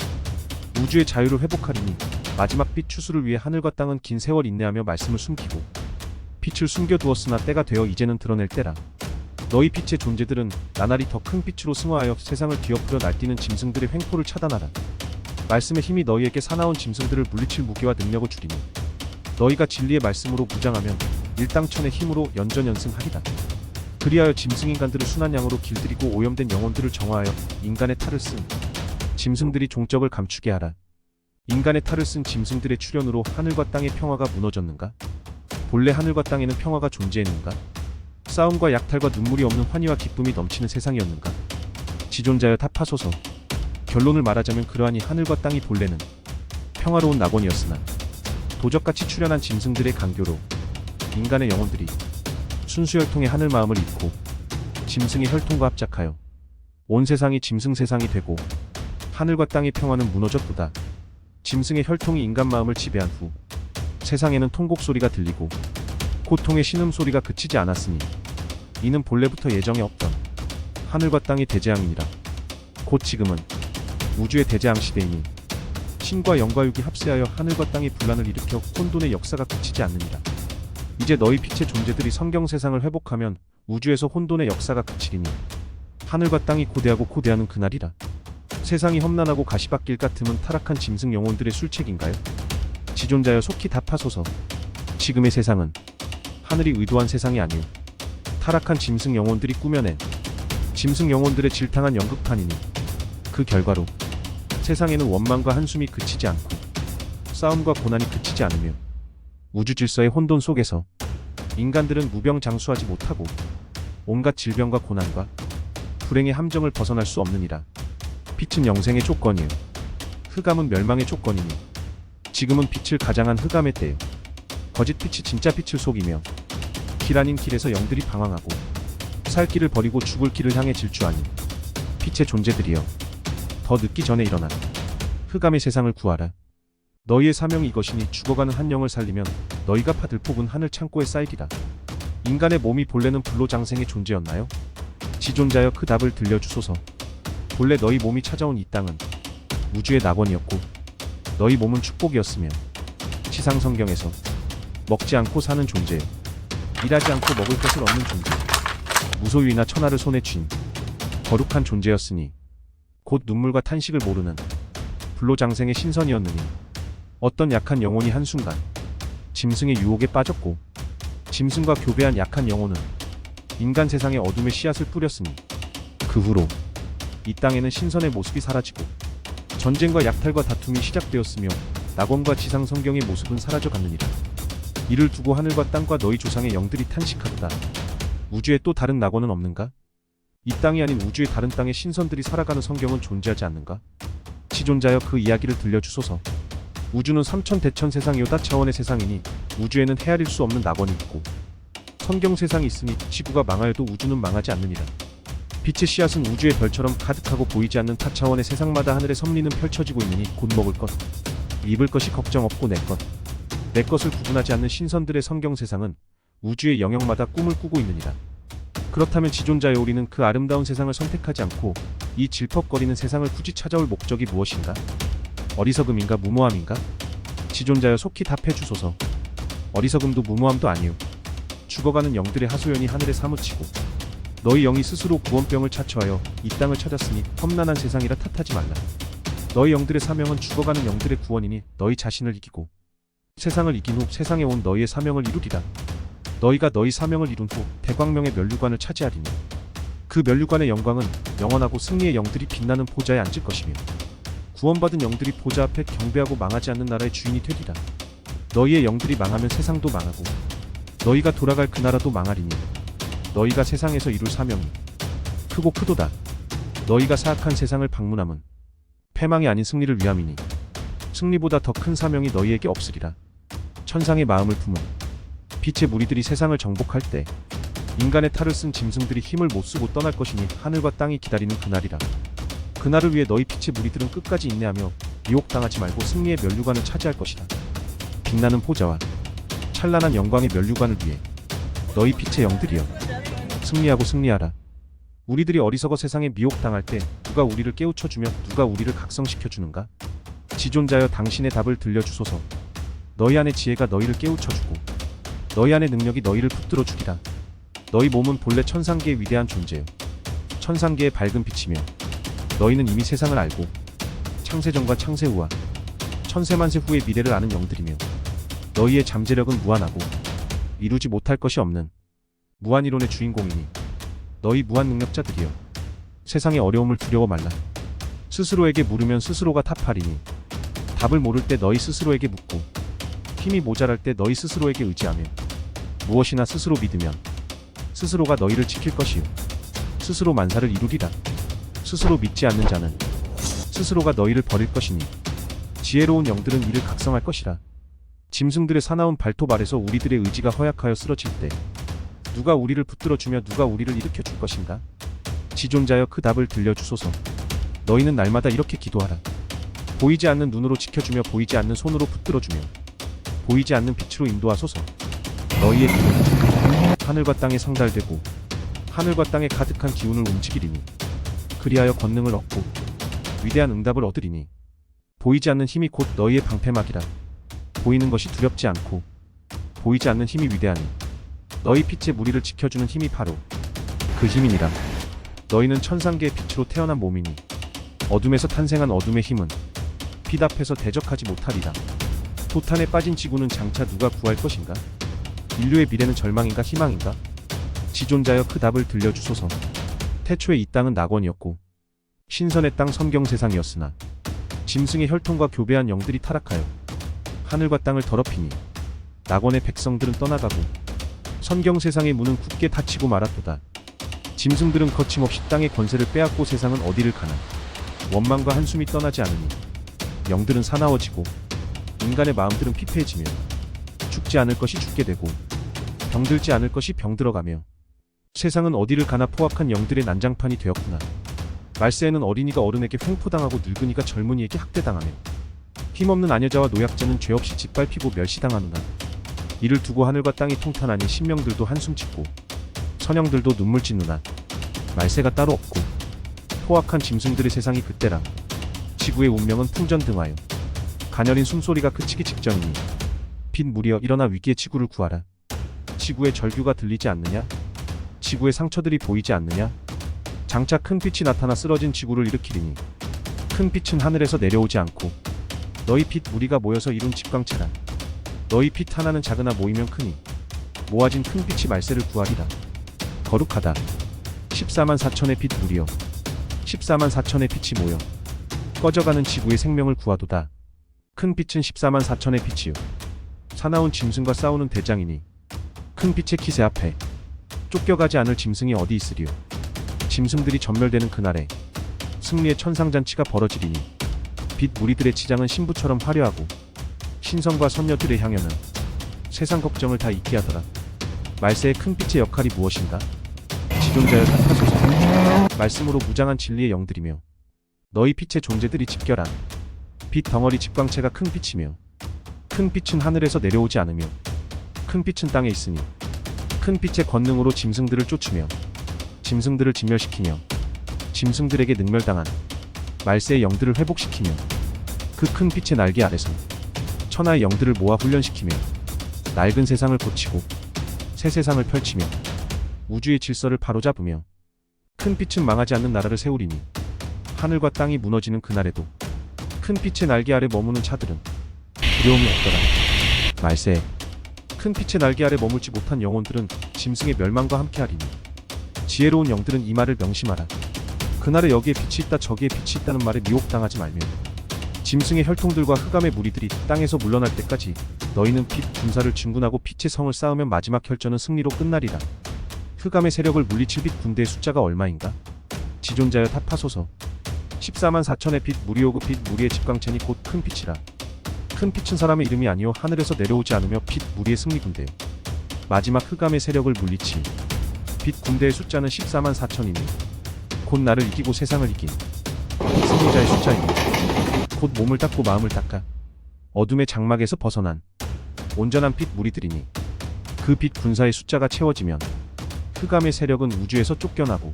우주의 자유를 회복하리니 마지막 빛 추수를 위해 하늘과 땅은 긴 세월 인내하며 말씀을 숨기고 빛을 숨겨두었으나 때가 되어 이제는 드러낼 때라. 너희 빛의 존재들은 나날이 더 큰 빛으로 승화하여 세상을 뒤엎으려 날뛰는 짐승들의 횡포를 차단하라. 말씀의 힘이 너희에게 사나운 짐승들을 물리칠 무기와 능력을 주리니 너희가 진리의 말씀으로 무장하면 일당천의 힘으로 연전연승하리라. 그리하여 짐승인간들을 순한 양으로 길들이고 오염된 영혼들을 정화하여 인간의 탈을 쓴 짐승들이 종적을 감추게 하라. 인간의 탈을 쓴 짐승들의 출현으로 하늘과 땅의 평화가 무너졌는가? 본래 하늘과 땅에는 평화가 존재했는가? 싸움과 약탈과 눈물이 없는 환희와 기쁨이 넘치는 세상이었는가? 지존자여 답하소서. 결론을 말하자면 그러하니 하늘과 땅이 본래는 평화로운 낙원이었으나 도적같이 출현한 짐승들의 강교로 인간의 영혼들이 순수 혈통의 하늘 마음을 잃고 짐승의 혈통과 합작하여 온 세상이 짐승 세상이 되고 하늘과 땅의 평화는 무너졌도다. 짐승의 혈통이 인간 마음을 지배한 후 세상에는 통곡 소리가 들리고 고통의 신음소리가 그치지 않았으니 이는 본래부터 예정에 없던 하늘과 땅의 대재앙이니라. 곧 지금은 우주의 대재앙 시대이니 신과 영과 육이 합세하여 하늘과 땅의 분란을 일으켜 혼돈의 역사가 그치지 않느니라. 이제 너희 빛의 존재들이 성경 세상을 회복하면 우주에서 혼돈의 역사가 그치리니 하늘과 땅이 고대하고 고대하는 그날이라. 세상이 험난하고 가시밭길 같음은 타락한 짐승 영혼들의 술책인가요? 지존자여 속히 답하소서. 지금의 세상은 하늘이 의도한 세상이 아니오 타락한 짐승 영혼들이 꾸며낸 짐승 영혼들의 질탕한 연극판이니 그 결과로 세상에는 원망과 한숨이 그치지 않고 싸움과 고난이 그치지 않으며 우주 질서의 혼돈 속에서 인간들은 무병장수하지 못하고 온갖 질병과 고난과 불행의 함정을 벗어날 수 없느니라. 빛은 영생의 조건이요 흑암은 멸망의 조건이니 지금은 빛을 가장한 흑암의 때요 거짓 빛이 진짜 빛을 속이며 길 아닌 길에서 영들이 방황하고 살 길을 버리고 죽을 길을 향해 질주하니 빛의 존재들이여 더 늦기 전에 일어나 흑암의 세상을 구하라. 너희의 사명이 이것이니 죽어가는 한 영을 살리면 너희가 파들 폭은 하늘 창고에 쌓이리라. 인간의 몸이 본래는 불로장생의 존재였나요? 지존자여 그 답을 들려주소서. 본래 너희 몸이 찾아온 이 땅은 우주의 낙원이었고 너희 몸은 축복이었으며 지상 성경에서 먹지 않고 사는 존재, 일하지 않고 먹을 것을 얻는 존재, 무소유이나 천하를 손에 쥔 거룩한 존재였으니 곧 눈물과 탄식을 모르는 불로장생의 신선이었느니 어떤 약한 영혼이 한순간 짐승의 유혹에 빠졌고 짐승과 교배한 약한 영혼은 인간 세상에 어둠의 씨앗을 뿌렸으니 그 후로 이 땅에는 신선의 모습이 사라지고 전쟁과 약탈과 다툼이 시작되었으며 낙원과 지상 성경의 모습은 사라져갔느니라. 이를 두고 하늘과 땅과 너희 조상의 영들이 탄식하도다. 우주에 또 다른 낙원은 없는가? 이 땅이 아닌 우주의 다른 땅에 신선들이 살아가는 성경은 존재하지 않는가? 지존자여 그 이야기를 들려주소서. 우주는 삼천대천 세상이요 다차원의 세상이니 우주에는 헤아릴 수 없는 낙원이 있고 성경 세상이 있으니 지구가 망하여도 우주는 망하지 않느니라. 빛의 씨앗은 우주의 별처럼 가득하고 보이지 않는 타차원의 세상마다 하늘의 섭리는 펼쳐지고 있느니 곧 먹을 것, 입을 것이 걱정 없고 내 것을 구분하지 않는 신선들의 성경 세상은 우주의 영역마다 꿈을 꾸고 있느니라. 그렇다면 지존자여 우리는 그 아름다운 세상을 선택하지 않고 이 질퍽거리는 세상을 굳이 찾아올 목적이 무엇인가? 어리석음인가 무모함인가? 지존자여 속히 답해 주소서. 어리석음도 무모함도 아니오. 죽어가는 영들의 하소연이 하늘에 사무치고 너희 영이 스스로 구원병을 자처하여 이 땅을 찾았으니 험난한 세상이라 탓하지 말라. 너희 영들의 사명은 죽어가는 영들의 구원이니 너희 자신을 이기고 세상을 이긴 후 세상에 온 너희의 사명을 이루리라. 너희가 너희 사명을 이룬 후 대광명의 면류관을 차지하리니 그 면류관의 영광은 영원하고 승리의 영들이 빛나는 보좌에 앉을 것이며 구원받은 영들이 보좌 앞에 경배하고 망하지 않는 나라의 주인이 되리라. 너희의 영들이 망하면 세상도 망하고 너희가 돌아갈 그 나라도 망하리니 너희가 세상에서 이룰 사명이 크고 크도다. 너희가 사악한 세상을 방문함은 패망이 아닌 승리를 위함이니 승리보다 더 큰 사명이 너희에게 없으리라. 천상의 마음을 품은 빛의 무리들이 세상을 정복할 때 인간의 탈을 쓴 짐승들이 힘을 못 쓰고 떠날 것이니 하늘과 땅이 기다리는 그날이라. 그날을 위해 너희 빛의 무리들은 끝까지 인내하며 미혹당하지 말고 승리의 면류관을 차지할 것이다. 빛나는 보좌와 찬란한 영광의 면류관을 위해 너희 빛의 영들이여 승리하고 승리하라. 우리들이 어리석어 세상에 미혹당할 때 누가 우리를 깨우쳐주며 누가 우리를 각성시켜주는가? 지존자여 당신의 답을 들려주소서. 너희 안의 지혜가 너희를 깨우쳐주고 너희 안의 능력이 너희를 붙들어 주리라. 너희 몸은 본래 천상계의 위대한 존재요 천상계의 밝은 빛이며 너희는 이미 세상을 알고 창세전과 창세후와 천세만세 후의 미래를 아는 영들이며 너희의 잠재력은 무한하고 이루지 못할 것이 없는 무한이론의 주인공이니 너희 무한 능력자들이여 세상의 어려움을 두려워 말라. 스스로에게 물으면 스스로가 답하리니 답을 모를 때 너희 스스로에게 묻고 힘이 모자랄 때 너희 스스로에게 의지하며 무엇이나 스스로 믿으면 스스로가 너희를 지킬 것이요 스스로 만사를 이루리라. 스스로 믿지 않는 자는 스스로가 너희를 버릴 것이니 지혜로운 영들은 이를 각성할 것이라. 짐승들의 사나운 발톱 아래서 우리들의 의지가 허약하여 쓰러질 때 누가 우리를 붙들어주며 누가 우리를 일으켜줄 것인가? 지존자여 그 답을 들려주소서. 너희는 날마다 이렇게 기도하라. 보이지 않는 눈으로 지켜주며 보이지 않는 손으로 붙들어주며 보이지 않는 빛으로 인도하소서. 너희의 기도는 하늘과 땅에 상달되고 하늘과 땅에 가득한 기운을 움직이리니 그리하여 권능을 얻고 위대한 응답을 얻으리니 보이지 않는 힘이 곧 너희의 방패막이라. 보이는 것이 두렵지 않고 보이지 않는 힘이 위대하니 너희 빛의 무리를 지켜주는 힘이 바로 그 힘이니라. 너희는 천상계의 빛으로 태어난 몸이니 어둠에서 탄생한 어둠의 힘은 빛 앞에서 대적하지 못하리라. 도탄에 빠진 지구는 장차 누가 구할 것인가? 인류의 미래는 절망인가 희망인가? 지존자여 그 답을 들려주소서. 태초에 이 땅은 낙원이었고 신선의 땅 선경세상이었으나 짐승의 혈통과 교배한 영들이 타락하여 하늘과 땅을 더럽히니 낙원의 백성들은 떠나가고 선경세상의 문은 굳게 닫히고 말았도다. 짐승들은 거침없이 땅의 권세를 빼앗고 세상은 어디를 가나 원망과 한숨이 떠나지 않으니 영들은 사나워지고 인간의 마음들은 피폐해지며 죽지 않을 것이 죽게 되고 병들지 않을 것이 병들어가며 세상은 어디를 가나 포악한 영들의 난장판이 되었구나. 말세에는 어린이가 어른에게 횡포당하고 늙은이가 젊은이에게 학대당하며 힘없는 아녀자와 노약자는 죄없이 짓밟히고 멸시당하는가. 이를 두고 하늘과 땅이 통탄하니 신명들도 한숨 짓고 선영들도 눈물 짓누나. 말세가 따로 없고 포악한 짐승들의 세상이 그때라. 지구의 운명은 풍전등화여 가녀린 숨소리가 그치기 직전이니 빛 무리여 일어나 위기의 지구를 구하라. 지구의 절규가 들리지 않느냐? 지구의 상처들이 보이지 않느냐? 장차 큰 빛이 나타나 쓰러진 지구를 일으키리니 큰 빛은 하늘에서 내려오지 않고 너희 빛 무리가 모여서 이룬 집광체라. 너희 빛 하나는 작으나 모이면 크니 모아진 큰 빛이 말세를 구하리라. 거룩하다. 14만 4천의 빛 무리여 14만 4천의 빛이 모여 꺼져가는 지구의 생명을 구하도다. 큰 빛은 14만 4천의 빛이요 사나운 짐승과 싸우는 대장이니 큰 빛의 기세 앞에 쫓겨가지 않을 짐승이 어디 있으리요. 짐승들이 전멸되는 그날에 승리의 천상잔치가 벌어지리니 빛 무리들의 치장은 신부처럼 화려하고 신성과 선녀들의 향연은 세상 걱정을 다 잊게 하더라. 말세의 큰 빛의 역할이 무엇인가? 지존자여 탓하소서. 말씀으로 무장한 진리의 영들이며 너희 빛의 존재들이 집결한 빛 덩어리 집광체가 큰 빛이며 큰 빛은 하늘에서 내려오지 않으며 큰 빛은 땅에 있으니 큰 빛의 권능으로 짐승들을 쫓으며 짐승들을 진멸시키며 짐승들에게 능멸당한 말세의 영들을 회복시키며 그 큰 빛의 날개 아래서 천하의 영들을 모아 훈련시키며 낡은 세상을 고치고 새 세상을 펼치며 우주의 질서를 바로잡으며 큰 빛은 망하지 않는 나라를 세우리니 하늘과 땅이 무너지는 그날에도 큰 빛의 날개 아래 머무는 자들은 두려움이 없더라. 말세에 큰 빛의 날개 아래 머물지 못한 영혼들은 짐승의 멸망과 함께하리니 지혜로운 영들은 이 말을 명심하라. 그날에 여기에 빛이 있다 저기에 빛이 있다는 말에 미혹당하지 말며 짐승의 혈통들과 흑암의 무리들이 땅에서 물러날 때까지 너희는 빛 군사를 진군하고 빛의 성을 쌓으면 마지막 혈전은 승리로 끝나리라. 흑암의 세력을 물리칠 빛 군대의 숫자가 얼마인가? 지존자여 탑하소서. 14만 4천의 빛 무리요 그 빛 무리의 집광체니 곧 큰 빛이라. 큰 빛은 사람의 이름이 아니요 하늘에서 내려오지 않으며 빛 무리의 승리 군대요 마지막 흑암의 세력을 물리칠 빛 군대의 숫자는 14만 4천이니 곧 나를 이기고 세상을 이긴 승리자의 숫자이니 곧 몸을 닦고 마음을 닦아 어둠의 장막에서 벗어난 온전한 빛 무리들이니 그 빛 군사의 숫자가 채워지면 흑암의 세력은 우주에서 쫓겨나고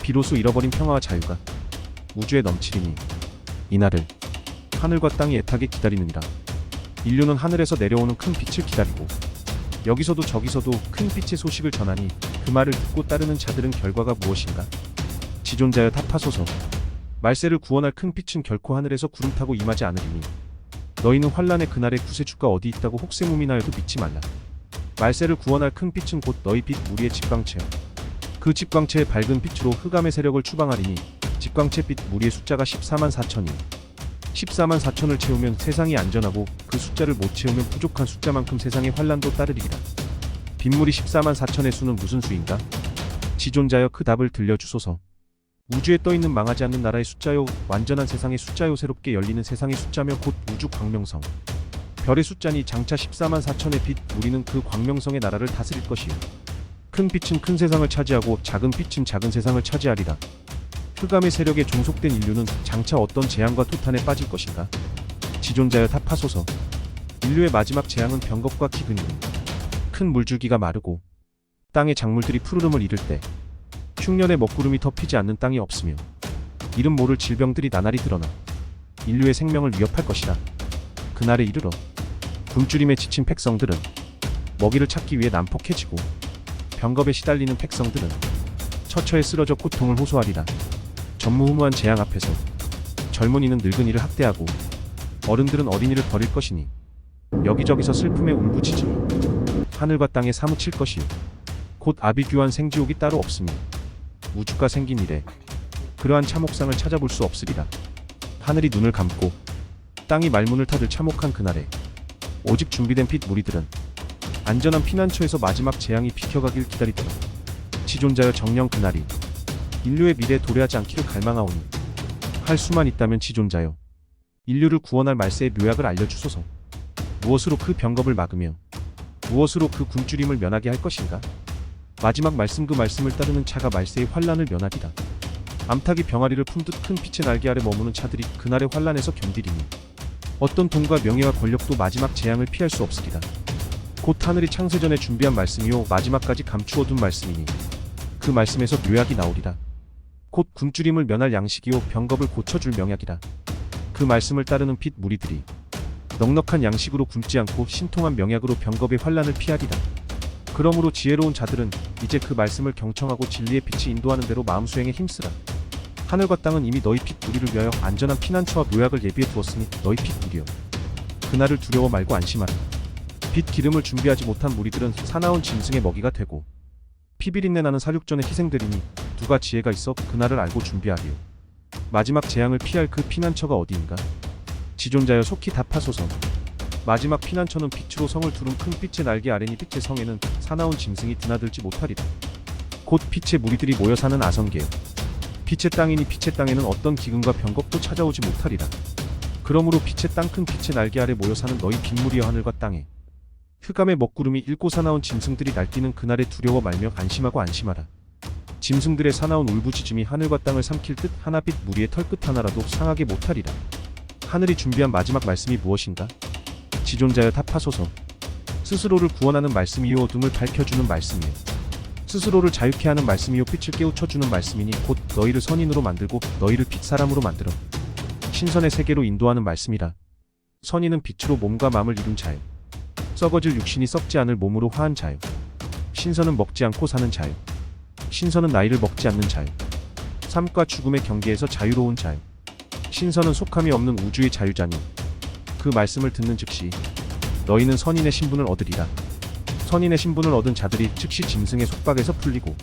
비로소 잃어버린 평화와 자유가 우주에 넘치리니 이날을 하늘과 땅이 애타게 기다리느니라. 인류는 하늘에서 내려오는 큰 빛을 기다리고 여기서도 저기서도 큰 빛의 소식을 전하니 그 말을 듣고 따르는 자들은 결과가 무엇인가? 지존자여 탑하소서. 말세를 구원할 큰 빛은 결코 하늘에서 구름 타고 임하지 않으리니 너희는 환란의 그날에 구세주가 어디 있다고 혹세무민하여도 믿지 말라. 말세를 구원할 큰 빛은 곧 너희 빛 무리의 집광체여. 그 집광체의 밝은 빛으로 흑암의 세력을 추방하리니 집광체 빛 무리의 숫자가 14만 4천이 14만 4천을 채우면 세상이 안전하고 그 숫자를 못 채우면 부족한 숫자만큼 세상의 환란도 따르리라. 빗물이 14만 4천의 수는 무슨 수인가? 지존자여 그 답을 들려주소서. 우주에 떠있는 망하지 않는 나라의 숫자요 완전한 세상의 숫자요 새롭게 열리는 세상의 숫자며 곧 우주 광명성 별의 숫자니 장차 14만 4천의 빛 우리는 그 광명성의 나라를 다스릴 것이요 큰 빛은 큰 세상을 차지하고 작은 빛은 작은 세상을 차지하리라. 흑암의 세력에 종속된 인류는 장차 어떤 재앙과 토탄에 빠질 것인가? 지존자여 답하소서. 인류의 마지막 재앙은 병겁과 기근이니 큰 물줄기가 마르고 땅의 작물들이 푸르름을 잃을 때 흉년의 먹구름이 덮이지 않는 땅이 없으며 이름 모를 질병들이 나날이 드러나 인류의 생명을 위협할 것이다. 그날에 이르러 굶주림에 지친 백성들은 먹이를 찾기 위해 난폭해지고 병겁에 시달리는 백성들은 처처에 쓰러져 고통을 호소하리라. 전무후무한 재앙 앞에서 젊은이는 늙은이를 학대하고 어른들은 어린이를 버릴 것이니 여기저기서 슬픔의 울부짖음이 하늘과 땅에 사무칠 것이요 곧 아비규환 생지옥이 따로 없으며 우주가 생긴 이래 그러한 참혹상을 찾아볼 수 없으리라. 하늘이 눈을 감고 땅이 말문을 닫을 참혹한 그날에 오직 준비된 빛 무리들은 안전한 피난처에서 마지막 재앙이 비켜가길 기다리더라. 지존자여 정녕 그날이 인류의 미래에 도래하지 않기를 갈망하오니 할 수만 있다면 지존자여 인류를 구원할 말세의 묘약을 알려주소서. 무엇으로 그 병겁을 막으며 무엇으로 그 굶주림을 면하게 할 것인가? 마지막 말씀 그 말씀을 따르는 차가 말세의 환란을 면하리라. 암탉이 병아리를 품듯 큰 빛의 날개 아래 머무는 차들이 그날의 환란에서 견디리니 어떤 돈과 명예와 권력도 마지막 재앙을 피할 수 없으리라. 곧 하늘이 창세전에 준비한 말씀이요 마지막까지 감추어둔 말씀이니 그 말씀에서 묘약이 나오리라. 곧 굶주림을 면할 양식이요 병겁을 고쳐줄 명약이라. 그 말씀을 따르는 빛 무리들이 넉넉한 양식으로 굶지 않고 신통한 명약으로 병겁의 환란을 피하리라. 그러므로 지혜로운 자들은 이제 그 말씀을 경청하고 진리의 빛이 인도하는 대로 마음수행에 힘쓰라. 하늘과 땅은 이미 너희 빛 무리를 위하여 안전한 피난처와 묘약을 예비해 두었으니 너희 빛 무리여 그날을 두려워 말고 안심하라. 빛 기름을 준비하지 못한 무리들은 사나운 짐승의 먹이가 되고 피비린내 나는 사육전에 희생되리니 누가 지혜가 있어 그날을 알고 준비하리요. 마지막 재앙을 피할 그 피난처가 어디인가? 지존자여 속히 답하소서. 마지막 피난처는 빛으로 성을 두른 큰 빛의 날개 아래니 빛의 성에는 사나운 짐승이 드나들지 못하리라. 곧 빛의 무리들이 모여 사는 아성계요 빛의 땅이니 빛의 땅에는 어떤 기근과 병겁도 찾아오지 못하리라. 그러므로 빛의 땅 큰 빛의 날개 아래 모여 사는 너희 빗무리여 하늘과 땅에 흑암의 먹구름이 읽고 사나운 짐승들이 날뛰는 그날에 두려워 말며 안심하고 안심하라. 짐승들의 사나운 울부짖음이 하늘과 땅을 삼킬 듯 하나빛 무리의 털끝 하나라도 상하게 못하리라. 하늘이 준비한 마지막 말씀이 무엇인가? 지존자여 답하소서. 스스로를 구원하는 말씀이요 어둠을 밝혀주는 말씀이요 스스로를 자유케 하는 말씀이요 빛을 깨우쳐주는 말씀이니 곧 너희를 선인으로 만들고 너희를 빛 사람으로 만들어 신선의 세계로 인도하는 말씀이라. 선인은 빛으로 몸과 마음을 이룬 자요 썩어질 육신이 썩지 않을 몸으로 화한 자요 신선은 먹지 않고 사는 자요 신선은 나이를 먹지 않는 자요 삶과 죽음의 경계에서 자유로운 자요 신선은 속함이 없는 우주의 자유자니 그 말씀을 듣는 즉시 너희는 선인의 신분을 얻으리라. 선인의 신분을 얻은 자들이 즉시 짐승의 속박에서 풀리고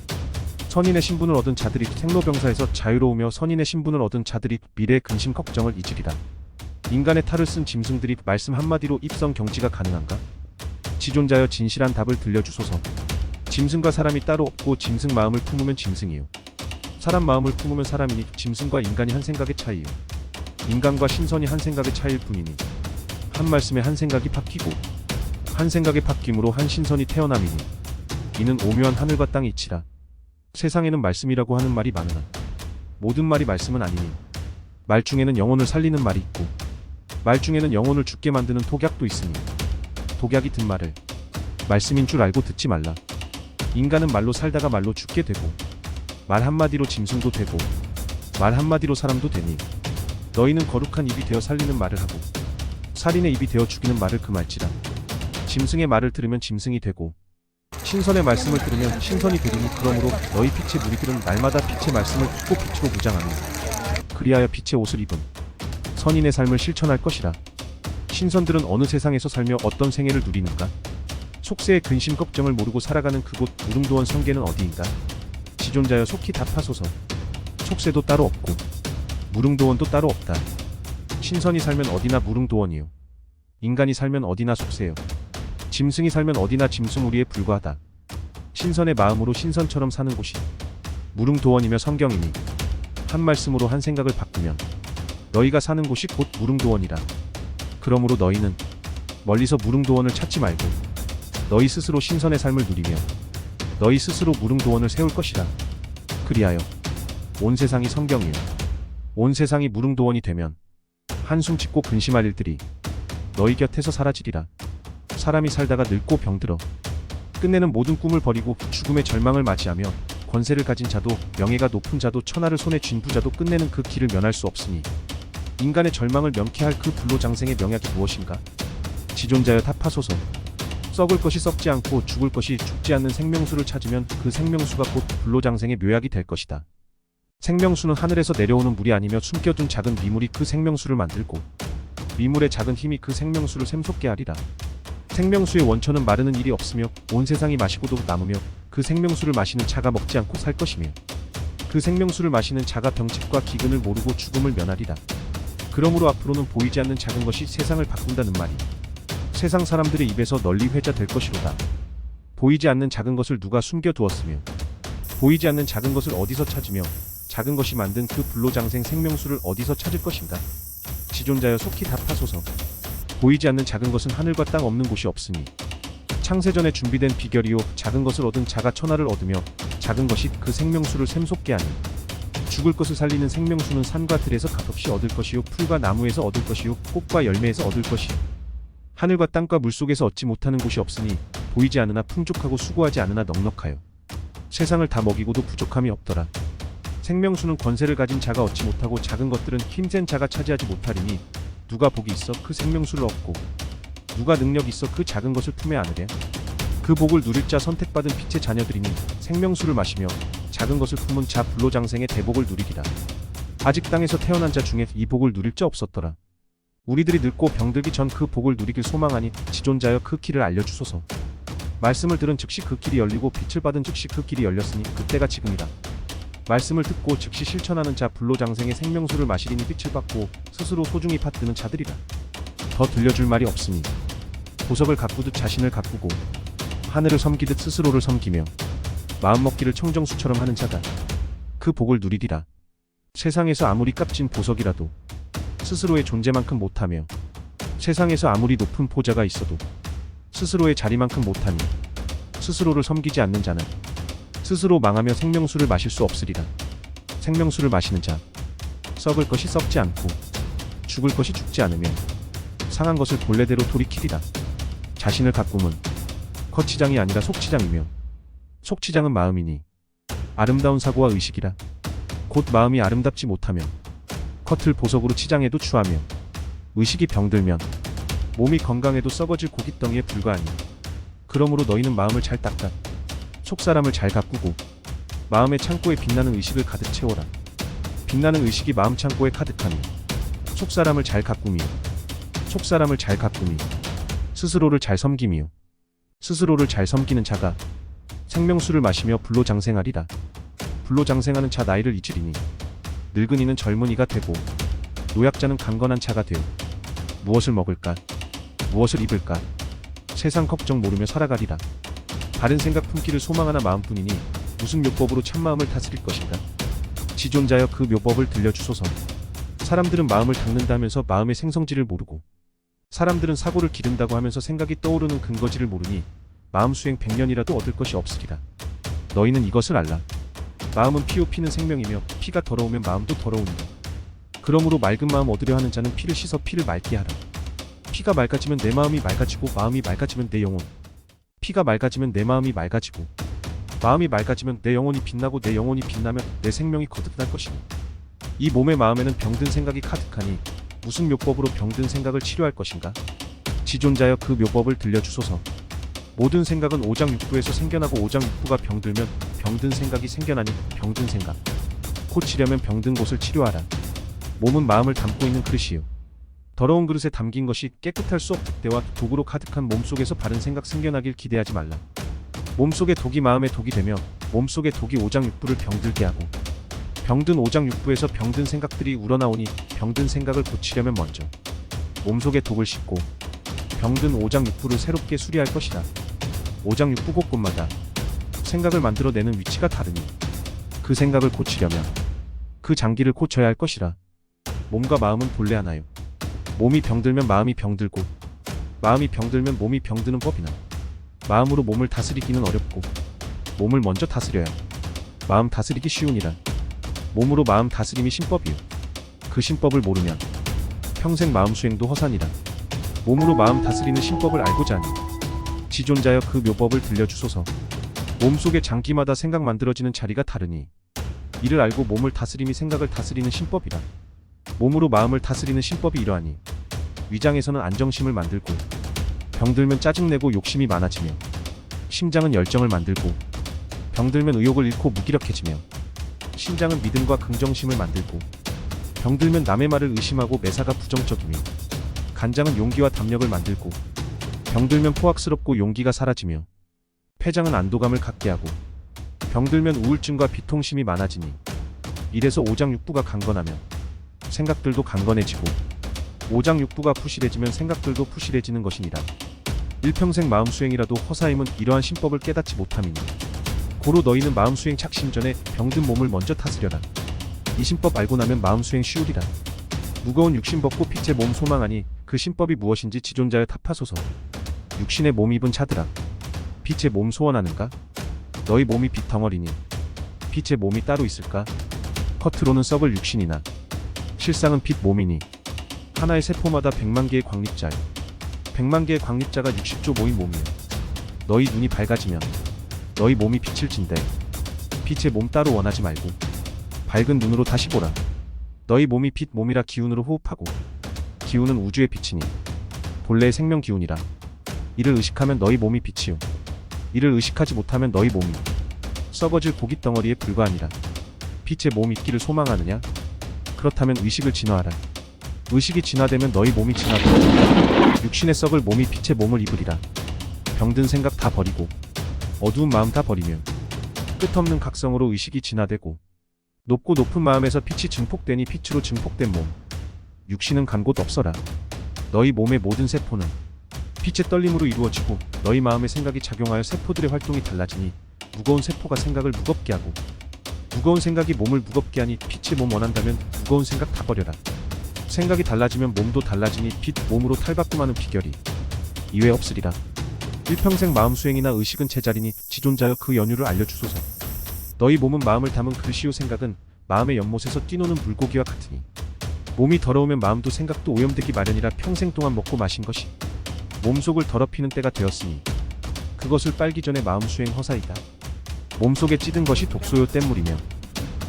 선인의 신분을 얻은 자들이 생로병사에서 자유로우며 선인의 신분을 얻은 자들이 미래의 근심 걱정을 잊으리라. 인간의 탈을 쓴 짐승들이 말씀 한마디로 입성 경지가 가능한가? 지존자여 진실한 답을 들려주소서. 짐승과 사람이 따로 없고 짐승 마음을 품으면 짐승이요 사람 마음을 품으면 사람이니 짐승과 인간이 한 생각의 차이요 인간과 신선이 한 생각의 차이일 뿐이니 한 말씀에 한 생각이 바뀌고 한 생각의 바뀜으로 한 신선이 태어남이니 이는 오묘한 하늘과 땅의 이치라. 세상에는 말씀이라고 하는 말이 많으나 모든 말이 말씀은 아니니 말 중에는 영혼을 살리는 말이 있고 말 중에는 영혼을 죽게 만드는 독약도 있으니 독약이 든 말을 말씀인 줄 알고 듣지 말라. 인간은 말로 살다가 말로 죽게 되고 말 한마디로 짐승도 되고 말 한마디로 사람도 되니 너희는 거룩한 입이 되어 살리는 말을 하고 살인의 입이 되어 죽이는 말을 금할지라. 짐승의 말을 들으면 짐승이 되고 신선의 말씀을 들으면 신선이 되리니 그러므로 너희 빛의 무리들은 날마다 빛의 말씀을 듣고 빛으로 무장하며 그리하여 빛의 옷을 입은 선인의 삶을 실천할 것이라. 신선들은 어느 세상에서 살며 어떤 생애를 누리는가? 속세의 근심 걱정을 모르고 살아가는 그곳 무릉도원 성계는 어디인가? 지존자여 속히 답하소서. 속세도 따로 없고 무릉도원도 따로 없다. 신선이 살면 어디나 무릉도원이요, 인간이 살면 어디나 속세요, 짐승이 살면 어디나 짐승우리에 불과하다. 신선의 마음으로 신선처럼 사는 곳이 무릉도원이며 성경이니 한 말씀으로 한 생각을 바꾸면 너희가 사는 곳이 곧 무릉도원이라. 그러므로 너희는 멀리서 무릉도원을 찾지 말고 너희 스스로 신선의 삶을 누리며 너희 스스로 무릉도원을 세울 것이라. 그리하여 온 세상이 성경이요 온 세상이 무릉도원이 되면 한숨 짓고 근심할 일들이 너희 곁에서 사라지리라. 사람이 살다가 늙고 병들어 끝내는 모든 꿈을 버리고 죽음의 절망을 맞이하며 권세를 가진 자도 명예가 높은 자도 천하를 손에 쥔 부자도 끝내는 그 길을 면할 수 없으니 인간의 절망을 명쾌할 그 불로장생의 명약이 무엇인가? 지존자여 답하소서. 썩을 것이 썩지 않고 죽을 것이 죽지 않는 생명수를 찾으면 그 생명수가 곧 불로장생의 묘약이 될 것이다. 생명수는 하늘에서 내려오는 물이 아니며 숨겨둔 작은 미물이 그 생명수를 만들고 미물의 작은 힘이 그 생명수를 샘솟게 하리라. 생명수의 원천은 마르는 일이 없으며 온 세상이 마시고도 남으며 그 생명수를 마시는 자가 먹지 않고 살 것이며 그 생명수를 마시는 자가 병집과 기근을 모르고 죽음을 면하리라. 그러므로 앞으로는 보이지 않는 작은 것이 세상을 바꾼다는 말이 세상 사람들의 입에서 널리 회자될 것이로다. 보이지 않는 작은 것을 누가 숨겨두었으며 보이지 않는 작은 것을 어디서 찾으며 작은 것이 만든 그 불로장생 생명수를 어디서 찾을 것인가? 지존자여 속히 답하소서. 보이지 않는 작은 것은 하늘과 땅 없는 곳이 없으니 창세전에 준비된 비결이요 작은 것을 얻은 자가 천하를 얻으며 작은 것이 그 생명수를 샘솟게 하니 죽을 것을 살리는 생명수는 산과 들에서 값없이 얻을 것이요 풀과 나무에서 얻을 것이요 꽃과 열매에서 얻을 것이요 하늘과 땅과 물속에서 얻지 못하는 곳이 없으니 보이지 않으나 풍족하고 수고하지 않으나 넉넉하여 세상을 다 먹이고도 부족함이 없더라. 생명수는 권세를 가진 자가 얻지 못하고 작은 것들은 힘센 자가 차지하지 못하리니 누가 복이 있어 그 생명수를 얻고 누가 능력 있어 그 작은 것을 품에 안으랴. 그 복을 누릴 자 선택받은 빛의 자녀들이니 생명수를 마시며 작은 것을 품은 자 불로장생의 대복을 누리리라. 아직 땅에서 태어난 자 중에 이 복을 누릴 자 없었더라. 우리들이 늙고 병들기 전 그 복을 누리길 소망하니 지존자여 그 길을 알려주소서. 말씀을 들은 즉시 그 길이 열리고 빛을 받은 즉시 그 길이 열렸으니 그때가 지금이라. 말씀을 듣고 즉시 실천하는 자 불로장생의 생명수를 마시리니 빛을 받고 스스로 소중히 받드는 자들이라. 더 들려줄 말이 없으니 보석을 가꾸듯 자신을 가꾸고 하늘을 섬기듯 스스로를 섬기며 마음먹기를 청정수처럼 하는 자가 그 복을 누리리라. 세상에서 아무리 값진 보석이라도 스스로의 존재만큼 못하며 세상에서 아무리 높은 보좌가 있어도 스스로의 자리만큼 못하니 스스로를 섬기지 않는 자는 스스로 망하며 생명수를 마실 수 없으리라. 생명수를 마시는 자 썩을 것이 썩지 않고 죽을 것이 죽지 않으며 상한 것을 본래대로 돌이키리라. 자신을 가꿈은 겉치장이 아니라 속치장이며 속치장은 마음이니 아름다운 사고와 의식이라. 곧 마음이 아름답지 못하면 겉을 보석으로 치장해도 추하며 의식이 병들면 몸이 건강해도 썩어질 고깃덩이에 불과하니 그러므로 너희는 마음을 잘 닦아 속사람을 잘 가꾸고 마음의 창고에 빛나는 의식을 가득 채워라. 빛나는 의식이 마음 창고에 가득하니 속사람을 잘 가꾸며 속사람을 잘 가꾸니 스스로를 잘 섬기며 스스로를 잘 섬기는 자가 생명수를 마시며 불로장생하리라. 불로장생하는 자 나이를 잊으리니 늙은이는 젊은이가 되고 노약자는 강건한 자가 되어 무엇을 먹을까 무엇을 입을까 세상 걱정 모르며 살아가리라. 바른 생각 품기를 소망하나 마음뿐이니 무슨 묘법으로 참마음을 다스릴 것인가? 지존자여 그 묘법을 들려주소서. 사람들은 마음을 닦는다면서 마음의 생성지를 모르고 사람들은 사고를 기른다고 하면서 생각이 떠오르는 근거지를 모르니 마음 수행 100년이라도 얻을 것이 없으리라. 너희는 이것을 알라. 마음은 피요 피는 생명이며 피가 더러우면 마음도 더러우니라. 그러므로 맑은 마음 얻으려 하는 자는 피를 씻어 피를 맑게 하라. 피가 맑아지면 내 마음이 맑아지고 마음이 맑아지면 내 영혼 피가 맑아지면 내 마음이 맑아지고 마음이 맑아지면 내 영혼이 빛나고 내 영혼이 빛나면 내 생명이 거듭날 것이니 이 몸의 마음에는 병든 생각이 가득하니 무슨 묘법으로 병든 생각을 치료할 것인가? 지존자여 그 묘법을 들려주소서. 모든 생각은 오장육부에서 생겨나고 오장육부가 병들면 병든 생각이 생겨나니 병든 생각 고치려면 병든 곳을 치료하라. 몸은 마음을 담고 있는 그릇이요. 더러운 그릇에 담긴 것이 깨끗할 수 없을 때와 독으로 가득한 몸속에서 바른 생각 생겨나길 기대하지 말라. 몸속의 독이 마음의 독이 되며 몸속의 독이 오장육부를 병들게 하고 병든 오장육부에서 병든 생각들이 우러나오니 병든 생각을 고치려면 먼저 몸속의 독을 씻고 병든 오장육부를 새롭게 수리할 것이다. 오장육부 곳곳마다 생각을 만들어내는 위치가 다르니 그 생각을 고치려면 그 장기를 고쳐야 할 것이라. 몸과 마음은 본래 하나요. 몸이 병들면 마음이 병들고 마음이 병들면 몸이 병드는 법이나 마음으로 몸을 다스리기는 어렵고 몸을 먼저 다스려야 마음 다스리기 쉬우니라. 몸으로 마음 다스림이 신법이요. 그 신법을 모르면 평생 마음 수행도 허산이라. 몸으로 마음 다스리는 신법을 알고자 하니 지존자여 그 묘법을 들려주소서. 몸속의 장기마다 생각 만들어지는 자리가 다르니 이를 알고 몸을 다스림이 생각을 다스리는 신법이라. 몸으로 마음을 다스리는 신법이 이러하니 위장에서는 안정심을 만들고 병들면 짜증내고 욕심이 많아지며 심장은 열정을 만들고 병들면 의욕을 잃고 무기력해지며 심장은 믿음과 긍정심을 만들고 병들면 남의 말을 의심하고 매사가 부정적이며 간장은 용기와 담력을 만들고 병들면 포악스럽고 용기가 사라지며 폐장은 안도감을 갖게 하고 병들면 우울증과 비통심이 많아지니 이래서 오장육부가 강건하며 생각들도 강건해지고 오장육부가 푸실해지면 생각들도 푸실해지는 것이니라. 일평생 마음수행이라도 허사임은 이러한 신법을 깨닫지 못함이니 고로 너희는 마음수행 착심 전에 병든 몸을 먼저 다스려라. 이 신법 알고 나면 마음수행 쉬우리라. 무거운 육신 벗고 빛의 몸 소망하니 그 신법이 무엇인지 지존자여 답하소서. 육신의 몸 입은 자들아, 빛의 몸 소원하는가? 너희 몸이 빛 덩어리니 빛의 몸이 따로 있을까? 겉으로는 썩을 육신이나 실상은 빛 몸이니 하나의 세포마다 100만 개의 광립자요. 100만 개의 광립자가 60조 모인 몸이요. 너희 눈이 밝아지면 너희 몸이 빛을 진대. 빛의 몸 따로 원하지 말고 밝은 눈으로 다시 보라. 너희 몸이 빛 몸이라 기운으로 호흡하고 기운은 우주의 빛이니 본래의 생명 기운이라. 이를 의식하면 너희 몸이 빛이요. 이를 의식하지 못하면 너희 몸이 썩어질 고깃 덩어리에 불과하니라. 빛의 몸 있기를 소망하느냐? 그렇다면 의식을 진화하라. 의식이 진화되면 너희 몸이 진화되고 육신에 썩을 몸이 빛의 몸을 입으리라. 병든 생각 다 버리고 어두운 마음 다 버리면 끝없는 각성으로 의식이 진화되고 높고 높은 마음에서 빛이 증폭되니 빛으로 증폭된 몸. 육신은 간 곳 없어라. 너희 몸의 모든 세포는 빛의 떨림으로 이루어지고 너희 마음의 생각이 작용하여 세포들의 활동이 달라지니 무거운 세포가 생각을 무겁게 하고 무거운 생각이 몸을 무겁게 하니 빛의 몸 원한다면 무거운 생각 다 버려라. 생각이 달라지면 몸도 달라지니 빛 몸으로 탈바꿈하는 비결이 이외 없으리라. 일평생 마음 수행이나 의식은 제자리니 지존자여 그 연유를 알려주소서. 너희 몸은 마음을 담은 그릇이요 생각은 마음의 연못에서 뛰노는 물고기와 같으니 몸이 더러우면 마음도 생각도 오염되기 마련이라 평생 동안 먹고 마신 것이 몸속을 더럽히는 때가 되었으니 그것을 빨기 전에 마음 수행 허사이다. 몸속에 찌든 것이 독소요 뗏물이며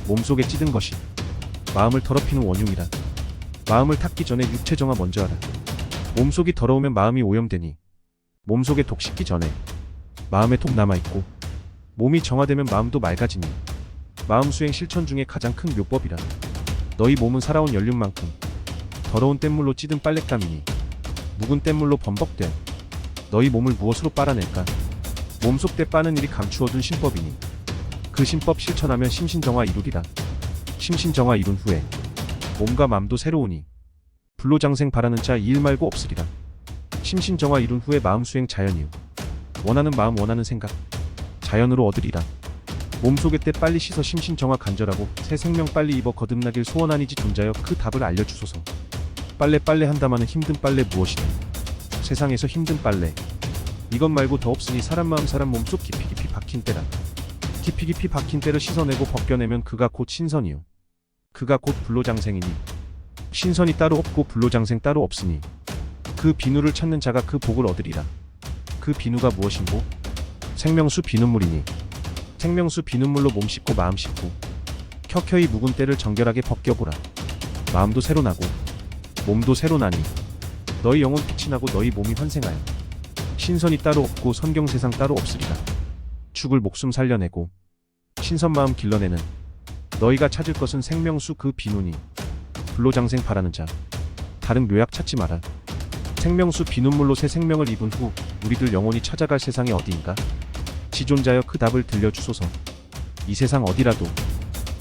몸속에 찌든 것이 마음을 더럽히는 원흉이라. 마음을 닦기 전에 육체 정화 먼저 하라. 몸속이 더러우면 마음이 오염되니 몸속에 독 씻기 전에 마음에 독 남아있고 몸이 정화되면 마음도 맑아지니 마음 수행 실천 중에 가장 큰 묘법이라. 너희 몸은 살아온 연륜만큼 더러운 뗏물로 찌든 빨랫감이니 묵은 뗏물로 범벅된 너희 몸을 무엇으로 빨아낼까? 몸속 때 빠는 일이 감추어둔 신법이니 그 신법 실천하면 심신정화 이루리라. 심신정화 이룬 후에 몸과 맘도 새로우니 불로장생 바라는 자 이 일 말고 없으리라. 심신정화 이룬 후에 마음수행 자연이요. 원하는 마음 원하는 생각 자연으로 얻으리라. 몸속의 때 빨리 씻어 심신정화 간절하고 새 생명 빨리 입어 거듭나길 소원하니지 존자여 그 답을 알려주소서. 빨래 한다마는 힘든 빨래 무엇이냐? 세상에서 힘든 빨래 이것 말고 더 없으니 사람 마음 사람 몸속 깊이 깊이 박힌 때라. 깊이 깊이 박힌 때를 씻어내고 벗겨내면 그가 곧 신선이요. 그가 곧 불로장생이니 신선이 따로 없고 불로장생 따로 없으니 그 비누를 찾는 자가 그 복을 얻으리라. 그 비누가 무엇인고? 생명수 비눗물이니 생명수 비눗물로 몸 씻고 마음 씻고 켜켜이 묵은 때를 정결하게 벗겨보라. 마음도 새로 나고 몸도 새로 나니 너희 영혼 빛이 나고 너희 몸이 환생하여 신선이 따로 없고 선경세상 따로 없으리라. 죽을 목숨 살려내고 신선 마음 길러내는 너희가 찾을 것은 생명수 그 비누니 불로장생 바라는 자, 다른 묘약 찾지 마라. 생명수 비눈물로 새 생명을 입은 후 우리들 영원히 찾아갈 세상이 어디인가? 지존자여 그 답을 들려주소서. 이 세상 어디라도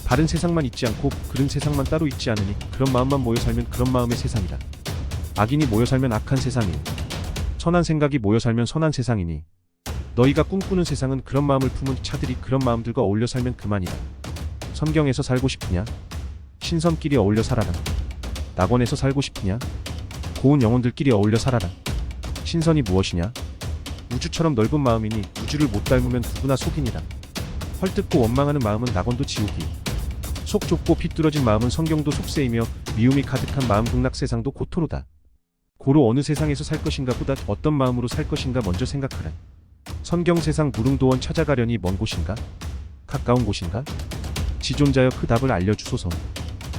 바른 세상만 있지 않고 그른 세상만 따로 있지 않으니 그런 마음만 모여 살면 그런 마음의 세상이다. 악인이 모여 살면 악한 세상이요 선한 생각이 모여 살면 선한 세상이니 너희가 꿈꾸는 세상은 그런 마음을 품은 차들이 그런 마음들과 어울려 살면 그만이다. 선경에서 살고 싶으냐? 신선끼리 어울려 살아라. 낙원에서 살고 싶으냐? 고운 영혼들끼리 어울려 살아라. 신선이 무엇이냐? 우주처럼 넓은 마음이니 우주를 못 닮으면 누구나 속인이다. 헐뜯고 원망하는 마음은 낙원도 지옥이, 속 좁고 비뚤어진 마음은 성경도 속세이며 미움이 가득한 마음 극락 세상도 고토로다. 고로 어느 세상에서 살 것인가 보다 어떤 마음으로 살 것인가 먼저 생각하라. 선경 세상 무릉도원 찾아가려니 먼 곳인가? 가까운 곳인가? 지존자여 그 답을 알려주소서.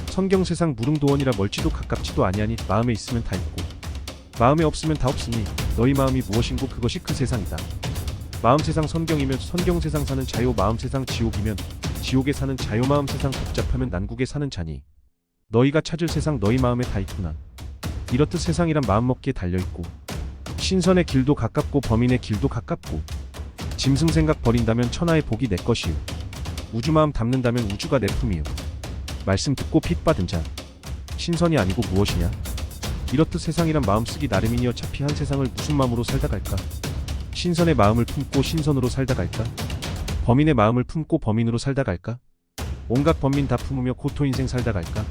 선경 세상 무릉도원이라 멀지도 가깝지도 아니하니 마음에 있으면 다 있고 마음에 없으면 다 없으니 너희 마음이 무엇인고 그것이 그 세상이다. 마음 세상 선경이면 선경 세상 사는 자요 마음 세상 지옥이면 지옥에 사는 자요 마음 세상 복잡하면 난국에 사는 자니 너희가 찾을 세상 너희 마음에 다 있구나. 이렇듯 세상이란 마음먹기에 달려있고 신선의 길도 가깝고 범인의 길도 가깝고 짐승 생각 버린다면 천하의 복이 내 것이요 우주마음 담는다면 우주가 내 품이요 말씀 듣고 핏받은 자 신선이 아니고 무엇이냐? 이렇듯 세상이란 마음쓰기 나름이니 어차피 한 세상을 무슨 마음으로 살다 갈까? 신선의 마음을 품고 신선으로 살다 갈까? 범인의 마음을 품고 범인으로 살다 갈까? 온갖 범민 다 품으며 고토 인생 살다 갈까?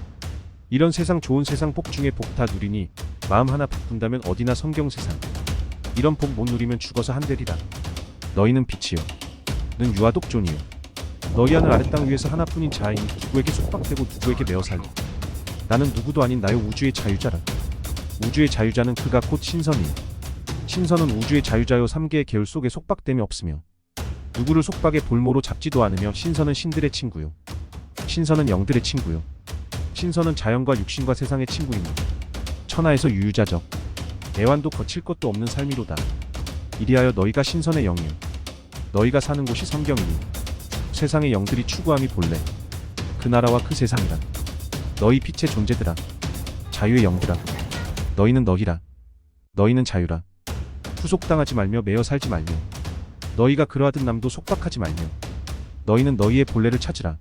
이런 세상 좋은 세상 복 중에 복 다 누리니 마음 하나 바꾼다면 어디나 성경 세상. 이런 복 못 누리면 죽어서 한대리라. 너희는 빛이요 는 유아 독존이요 너희 하늘 아래 땅 위에서 하나뿐인 자아이니 누구에게 속박되고 누구에게 매어 살리. 나는 누구도 아닌 나요 우주의 자유자라. 우주의 자유자는 그가 곧 신선이요 신선은 우주의 자유자요 삼계의 계율 속에 속박됨이 없으며 누구를 속박의 볼모로 잡지도 않으며 신선은 신들의 친구요 신선은 영들의 친구요 신선은 자연과 육신과 세상의 친구이니 천하에서 유유자적 애완도 거칠 것도 없는 삶이로다. 이리하여 너희가 신선의 영이요 너희가 사는 곳이 성경이니 세상의 영들이 추구함이 본래 그 나라와 그 세상이라. 너희 빛의 존재들아 자유의 영들아 너희는 너희라. 너희는 자유라. 후속당하지 말며 매어 살지 말며 너희가 그러하듯 남도 속박하지 말며 너희는 너희의 본래를 찾으라.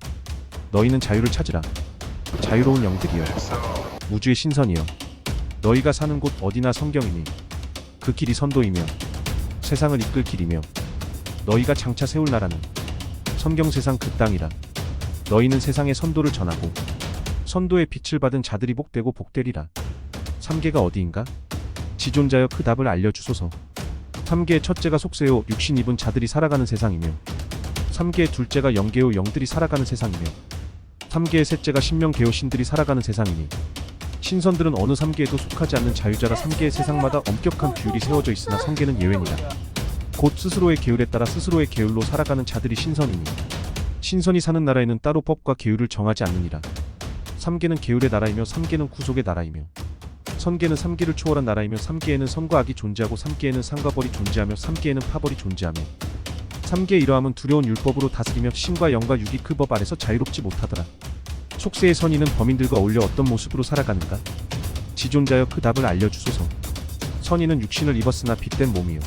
너희는 자유를 찾으라. 자유로운 영들이여 우주의 신선이여 너희가 사는 곳 어디나 성경이니 그 길이 선도이며 세상을 이끌 길이며 너희가 장차 세울 나라는 성경 세상 그 땅이라. 너희는 세상의 선도를 전하고 선도의 빛을 받은 자들이 복되고 복되리라. 삼계가 어디인가? 지존자여 그 답을 알려주소서. 삼계의 첫째가 속세요 육신 입은 자들이 살아가는 세상이며 삼계의 둘째가 영계요 영들이 살아가는 세상이며 삼계의 셋째가 신명계요 신들이 살아가는 세상이니 신선들은 어느 삼계에도 속하지 않는 자유자라. 삼계의 세상마다 엄격한 규율이 세워져 있으나 성계는 예외니라. 곧 스스로의 계율에 따라 스스로의 계율로 살아가는 자들이 신선이니 신선이 사는 나라에는 따로 법과 계율을 정하지 않느니라. 삼계는 계율의 나라이며 삼계는 구속의 나라이며 선계는 삼계를 초월한 나라이며 삼계에는 선과 악이 존재하고 삼계에는 상과 벌이 존재하며 삼계에는 파벌이 존재하며 삼계의 이러함은 두려운 율법으로 다스리며 신과 영과 육이 그 법 아래서 자유롭지 못하더라. 속세의 선인은 범인들과 어울려 어떤 모습으로 살아가는가? 지존자여 그 답을 알려주소서. 선인은 육신을 입었으나 빛된 몸이요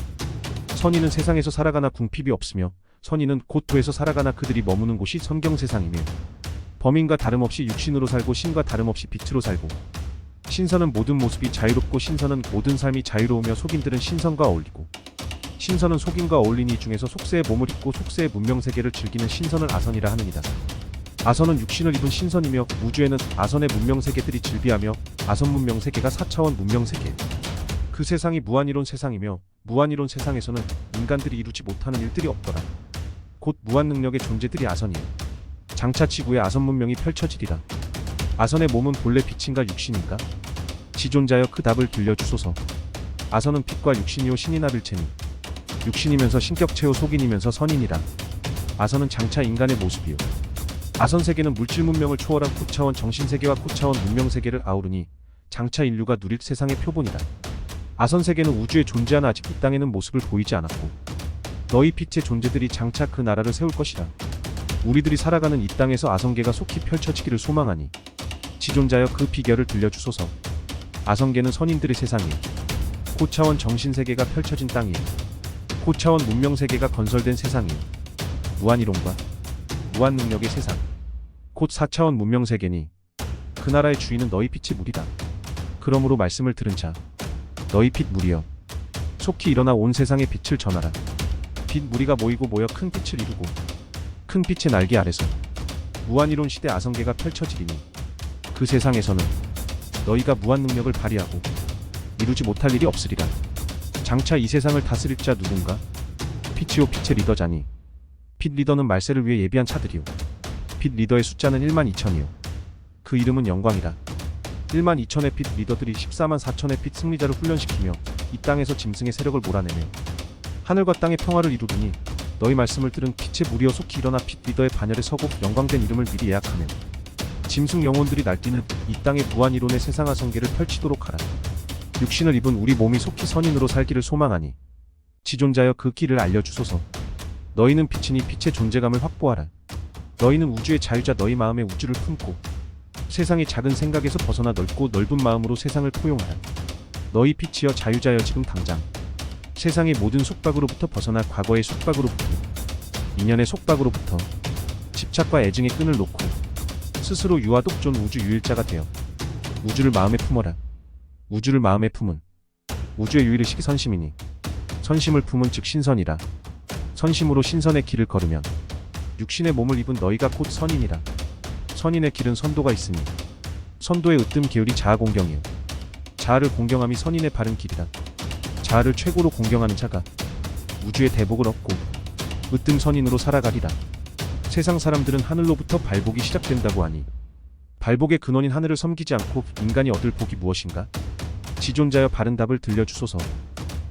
선인은 세상에서 살아가나 궁핍이 없으며 선인은 고토에서 살아가나 그들이 머무는 곳이 성경 세상이며 범인과 다름없이 육신으로 살고 신과 다름없이 빛으로 살고 신선은 모든 모습이 자유롭고 신선은 모든 삶이 자유로우며 속인들은 신선과 어울리고 신선은 속인과 어울리니 이 중에서 속세의 몸을 입고 속세의 문명세계를 즐기는 신선을 아선이라 하느니라. 아선은 육신을 입은 신선이며 우주에는 아선의 문명세계들이 즐비하며 아선 문명세계가 4차원 문명세계 그 세상이 무한이론 세상이며 무한이론 세상에서는 인간들이 이루지 못하는 일들이 없더라. 곧 무한능력의 존재들이 아선이요 장차 지구의 아선 문명이 펼쳐지리라. 아선의 몸은 본래 빛인가 육신인가? 지존자여 그 답을 들려주소서. 아선은 빛과 육신이요 신이나 빌체니 육신이면서 신격체요 속인이면서 선인이라. 아선은 장차 인간의 모습이요 아선 세계는 물질 문명을 초월한 코차원 정신세계와 코차원 문명세계를 아우르니 장차 인류가 누릴 세상의 표본이다. 아선 세계는 우주에 존재하나 아직 이 땅에는 모습을 보이지 않았고 너희 빛의 존재들이 장차 그 나라를 세울 것이라. 우리들이 살아가는 이 땅에서 아선계가 속히 펼쳐지기를 소망하니 지존자여 그 비결을 들려주소서. 아성계는 선인들의 세상이요 고차원 정신세계가 펼쳐진 땅이요 고차원 문명세계가 건설된 세상이요 무한이론과 무한능력의 세상 곧 4차원 문명세계니 그 나라의 주인은 너희 빛의 물이다. 그러므로 말씀을 들은 자 너희 빛 물이여 속히 일어나 온 세상에 빛을 전하라. 빛 무리가 모여 큰 빛을 이루고 큰 빛의 날개 아래서 무한이론 시대 아성계가 펼쳐지리니 그 세상에서는 너희가 무한능력을 발휘하고 이루지 못할 일이 없으리라. 장차 이 세상을 다스릴 자 누군가? 빛이요 빛의 리더자니 빛 리더는 말세를 위해 예비한 차들이요 빛 리더의 숫자는 12,000이요 그 이름은 영광이라. 12,000의 빛 리더들이 144,000의 빛 승리자를 훈련시키며 이 땅에서 짐승의 세력을 몰아내며 하늘과 땅의 평화를 이루리니 너희 말씀을 들은 빛의 무리여 속히 일어나 빛 리더의 반열에 서고 영광된 이름을 미리 예약하며 짐승 영혼들이 날뛰는 이 땅의 무한이론의 세상 아성계를 펼치도록 하라. 육신을 입은 우리 몸이 속히 선인으로 살기를 소망하니 지존자여 그 길을 알려주소서. 너희는 빛이니 빛의 존재감을 확보하라. 너희는 우주의 자유자 너희 마음에 우주를 품고 세상의 작은 생각에서 벗어나 넓고 넓은 마음으로 세상을 포용하라. 너희 빛이여 자유자여 지금 당장 세상의 모든 속박으로부터 벗어나 과거의 속박으로부터 인연의 속박으로부터 집착과 애증의 끈을 놓고 스스로 유아 독존 우주 유일자가 되어 우주를 마음에 품어라. 우주를 마음에 품은 우주의 유일의식이 선심이니 선심을 품은 즉 신선이라. 선심으로 신선의 길을 걸으면 육신의 몸을 입은 너희가 곧 선인이라. 선인의 길은 선도가 있으니 선도의 으뜸 계율이 자아 공경이요 자아를 공경함이 선인의 바른 길이라. 자아를 최고로 공경하는 자가 우주의 대복을 얻고 으뜸 선인으로 살아가리라. 세상 사람들은 하늘로부터 발복이 시작된다고 하니 발복의 근원인 하늘을 섬기지 않고 인간이 얻을 복이 무엇인가? 지존자여 바른 답을 들려주소서.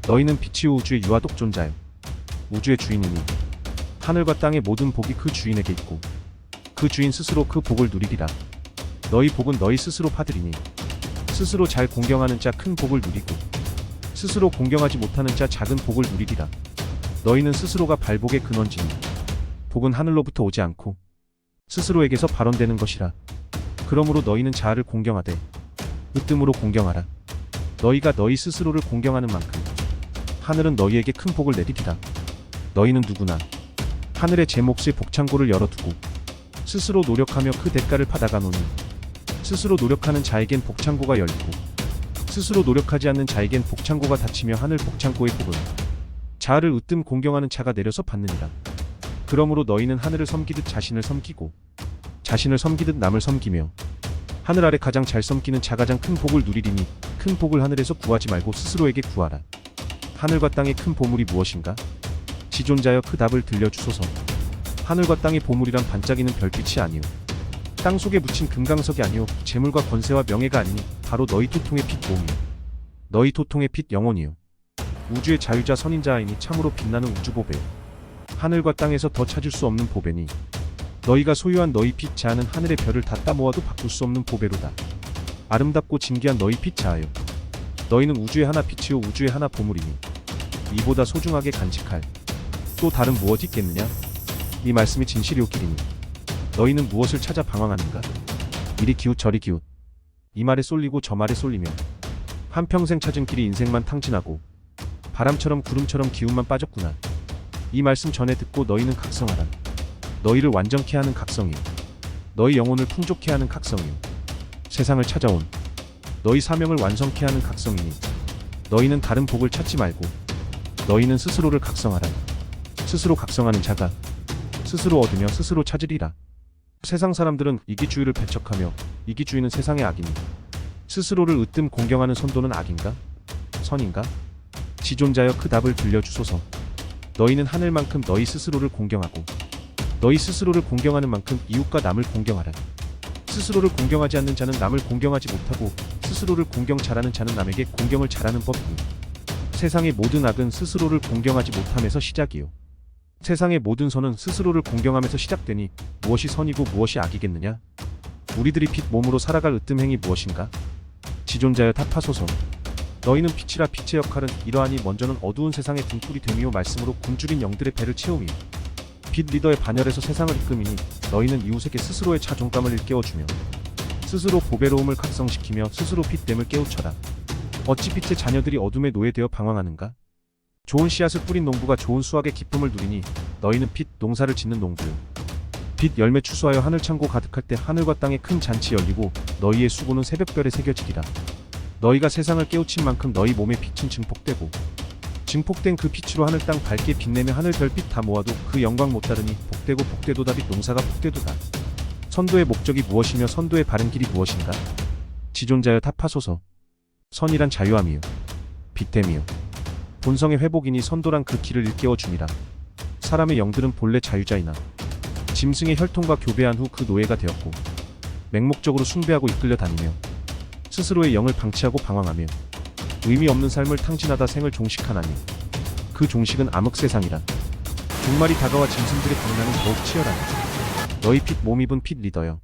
너희는 빛이요 우주의 유아 독존자여 우주의 주인이니 하늘과 땅의 모든 복이 그 주인에게 있고 그 주인 스스로 그 복을 누리리라. 너희 복은 너희 스스로 받으리니 스스로 잘 공경하는 자 큰 복을 누리고 스스로 공경하지 못하는 자 작은 복을 누리리라. 너희는 스스로가 발복의 근원지니 복은 하늘로부터 오지 않고 스스로에게서 발원되는 것이라. 그러므로 너희는 자아를 공경하되 으뜸으로 공경하라. 너희가 너희 스스로를 공경하는 만큼 하늘은 너희에게 큰 복을 내리리라. 너희는 누구나 하늘의 제 몫의 복창고를 열어두고 스스로 노력하며 그 대가를 받아가노니 스스로 노력하는 자에겐 복창고가 열리고 스스로 노력하지 않는 자에겐 복창고가 닫히며 하늘 복창고의 복을 자아를 으뜸 공경하는 자가 내려서 받느니라. 그러므로 너희는 하늘을 섬기듯 자신을 섬기고 자신을 섬기듯 남을 섬기며 하늘 아래 가장 잘 섬기는 자 가장 큰 복을 누리리니 큰 복을 하늘에서 구하지 말고 스스로에게 구하라. 하늘과 땅의 큰 보물이 무엇인가? 지존자여 그 답을 들려주소서. 하늘과 땅의 보물이란 반짝이는 별빛이 아니오 땅 속에 묻힌 금강석이 아니오 재물과 권세와 명예가 아니니 바로 너희 토통의 빛 몸이오 너희 토통의 빛 영혼이오 우주의 자유자 선인자이니 참으로 빛나는 우주보배요 하늘과 땅에서 더 찾을 수 없는 보배니 너희가 소유한 너희 빛 자아는 하늘의 별을 다 따모아도 바꿀 수 없는 보배로다. 아름답고 진귀한 너희 빛 자아요 너희는 우주의 하나 빛이요 우주의 하나 보물이니 이보다 소중하게 간직할 또 다른 무엇이 있겠느냐? 이 말씀이 진실이오기리니 너희는 무엇을 찾아 방황하는가? 이리 기웃 저리 기웃 이 말에 쏠리고 저 말에 쏠리며 한평생 찾은 길이 인생만 탕진하고 바람처럼 구름처럼 기운만 빠졌구나. 이 말씀 전에 듣고 너희는 각성하라. 너희를 완전케 하는 각성이요 너희 영혼을 풍족케 하는 각성이요 세상을 찾아온 너희 사명을 완성케 하는 각성이니 너희는 다른 복을 찾지 말고 너희는 스스로를 각성하라. 스스로 각성하는 자가 스스로 얻으며 스스로 찾으리라. 세상 사람들은 이기주의를 배척하며 이기주의는 세상의 악이니 스스로를 으뜸 공경하는 선도는 악인가? 선인가? 지존자여 그 답을 들려주소서. 너희는 하늘만큼 너희 스스로를 공경하고 너희 스스로를 공경하는 만큼 이웃과 남을 공경하라. 스스로를 공경하지 않는 자는 남을 공경하지 못하고 스스로를 공경 잘하는 자는 남에게 공경을 잘하는 법이니 세상의 모든 악은 스스로를 공경하지 못함에서 시작이요 세상의 모든 선은 스스로를 공경함에서 시작되니 무엇이 선이고 무엇이 악이겠느냐? 우리들이 빛 몸으로 살아갈 으뜸 행이 무엇인가? 지존자여 답하소서. 너희는 빛이라 빛의 역할은 이러하니 먼저는 어두운 세상의 등불이 됨이요 말씀으로 굶주린 영들의 배를 채우미요 빛 리더의 반열에서 세상을 이끌미니 너희는 이웃에게 스스로의 자존감을 일깨워주며 스스로 보배로움을 각성시키며 스스로 빛됨을 깨우쳐라. 어찌 빛의 자녀들이 어둠에 노예되어 방황하는가? 좋은 씨앗을 뿌린 농부가 좋은 수확의 기쁨을 누리니 너희는 빛 농사를 짓는 농부요. 빛 열매 추수하여 하늘 창고 가득할 때 하늘과 땅에 큰 잔치 열리고 너희의 수고는 새벽별에 새겨지리라. 너희가 세상을 깨우친 만큼 너희 몸의 빛은 증폭되고 증폭된 그 빛으로 하늘 땅 밝게 빛내며 하늘 별빛 다 모아도 그 영광 못 따르니 복되고 복되도다. 빛 농사가 복되도다. 선도의 목적이 무엇이며 선도의 바른 길이 무엇인가? 지존자여 답하소서. 선이란 자유함이요 빛됨이요 본성의 회복이니 선도란 그 길을 일깨워 줌이라. 사람의 영들은 본래 자유자이나 짐승의 혈통과 교배한 후 그 노예가 되었고 맹목적으로 숭배하고 이끌려 다니며 스스로의 영을 방치하고 방황하며 의미 없는 삶을 탕진하다 생을 종식하나니 그 종식은 암흑세상이라. 종말이 다가와 짐승들의 방랑은 더욱 치열하니 너희 빛 몸입은 빛 리더여.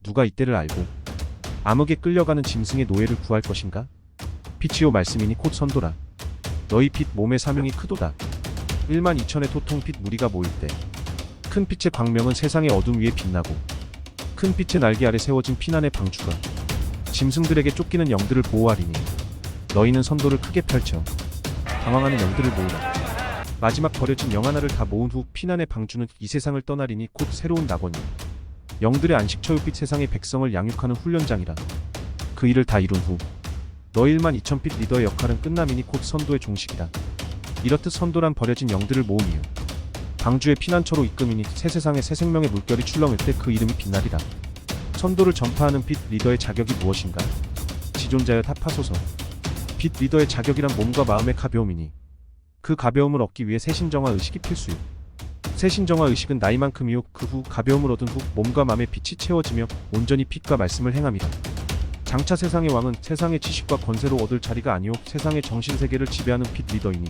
누가 이때를 알고 암흑에 끌려가는 짐승의 노예를 구할 것인가? 빛이요 말씀이니 곧 선도라. 너희 빛 몸의 사명이 크도다. 1만 2천의 토통 빛 무리가 모일 때 큰 빛의 광명은 세상의 어둠 위에 빛나고 큰 빛의 날개 아래 세워진 피난의 방주가 짐승들에게 쫓기는 영들을 보호하리니 너희는 선도를 크게 펼쳐 방황하는 영들을 모으라. 마지막 버려진 영 하나를 다 모은 후 피난의 방주는 이 세상을 떠나리니 곧 새로운 낙원이 영들의 안식처요빛 세상의 백성을 양육하는 훈련장이라. 그 일을 다 이룬 후 너희 1만 2천 빛 리더의 역할은 끝남이니 곧 선도의 종식이다. 이렇듯 선도란 버려진 영들을 모음이요 방주의 피난처로 이끌이니 새 세상에 새 생명의 물결이 출렁일 때 그 이름이 빛나리라. 선도를 전파하는 빛 리더의 자격이 무엇인가? 지존자여 답하소서. 빛 리더의 자격이란 몸과 마음의 가벼움이니 그 가벼움을 얻기 위해 새신정화 의식이 필수요. 새신정화 의식은 나이만큼이요 그 후 가벼움을 얻은 후 몸과 마음의 빛이 채워지며 온전히 빛과 말씀을 행함이라. 장차 세상의 왕은 세상의 지식과 권세로 얻을 자리가 아니오 세상의 정신세계를 지배하는 빛 리더이니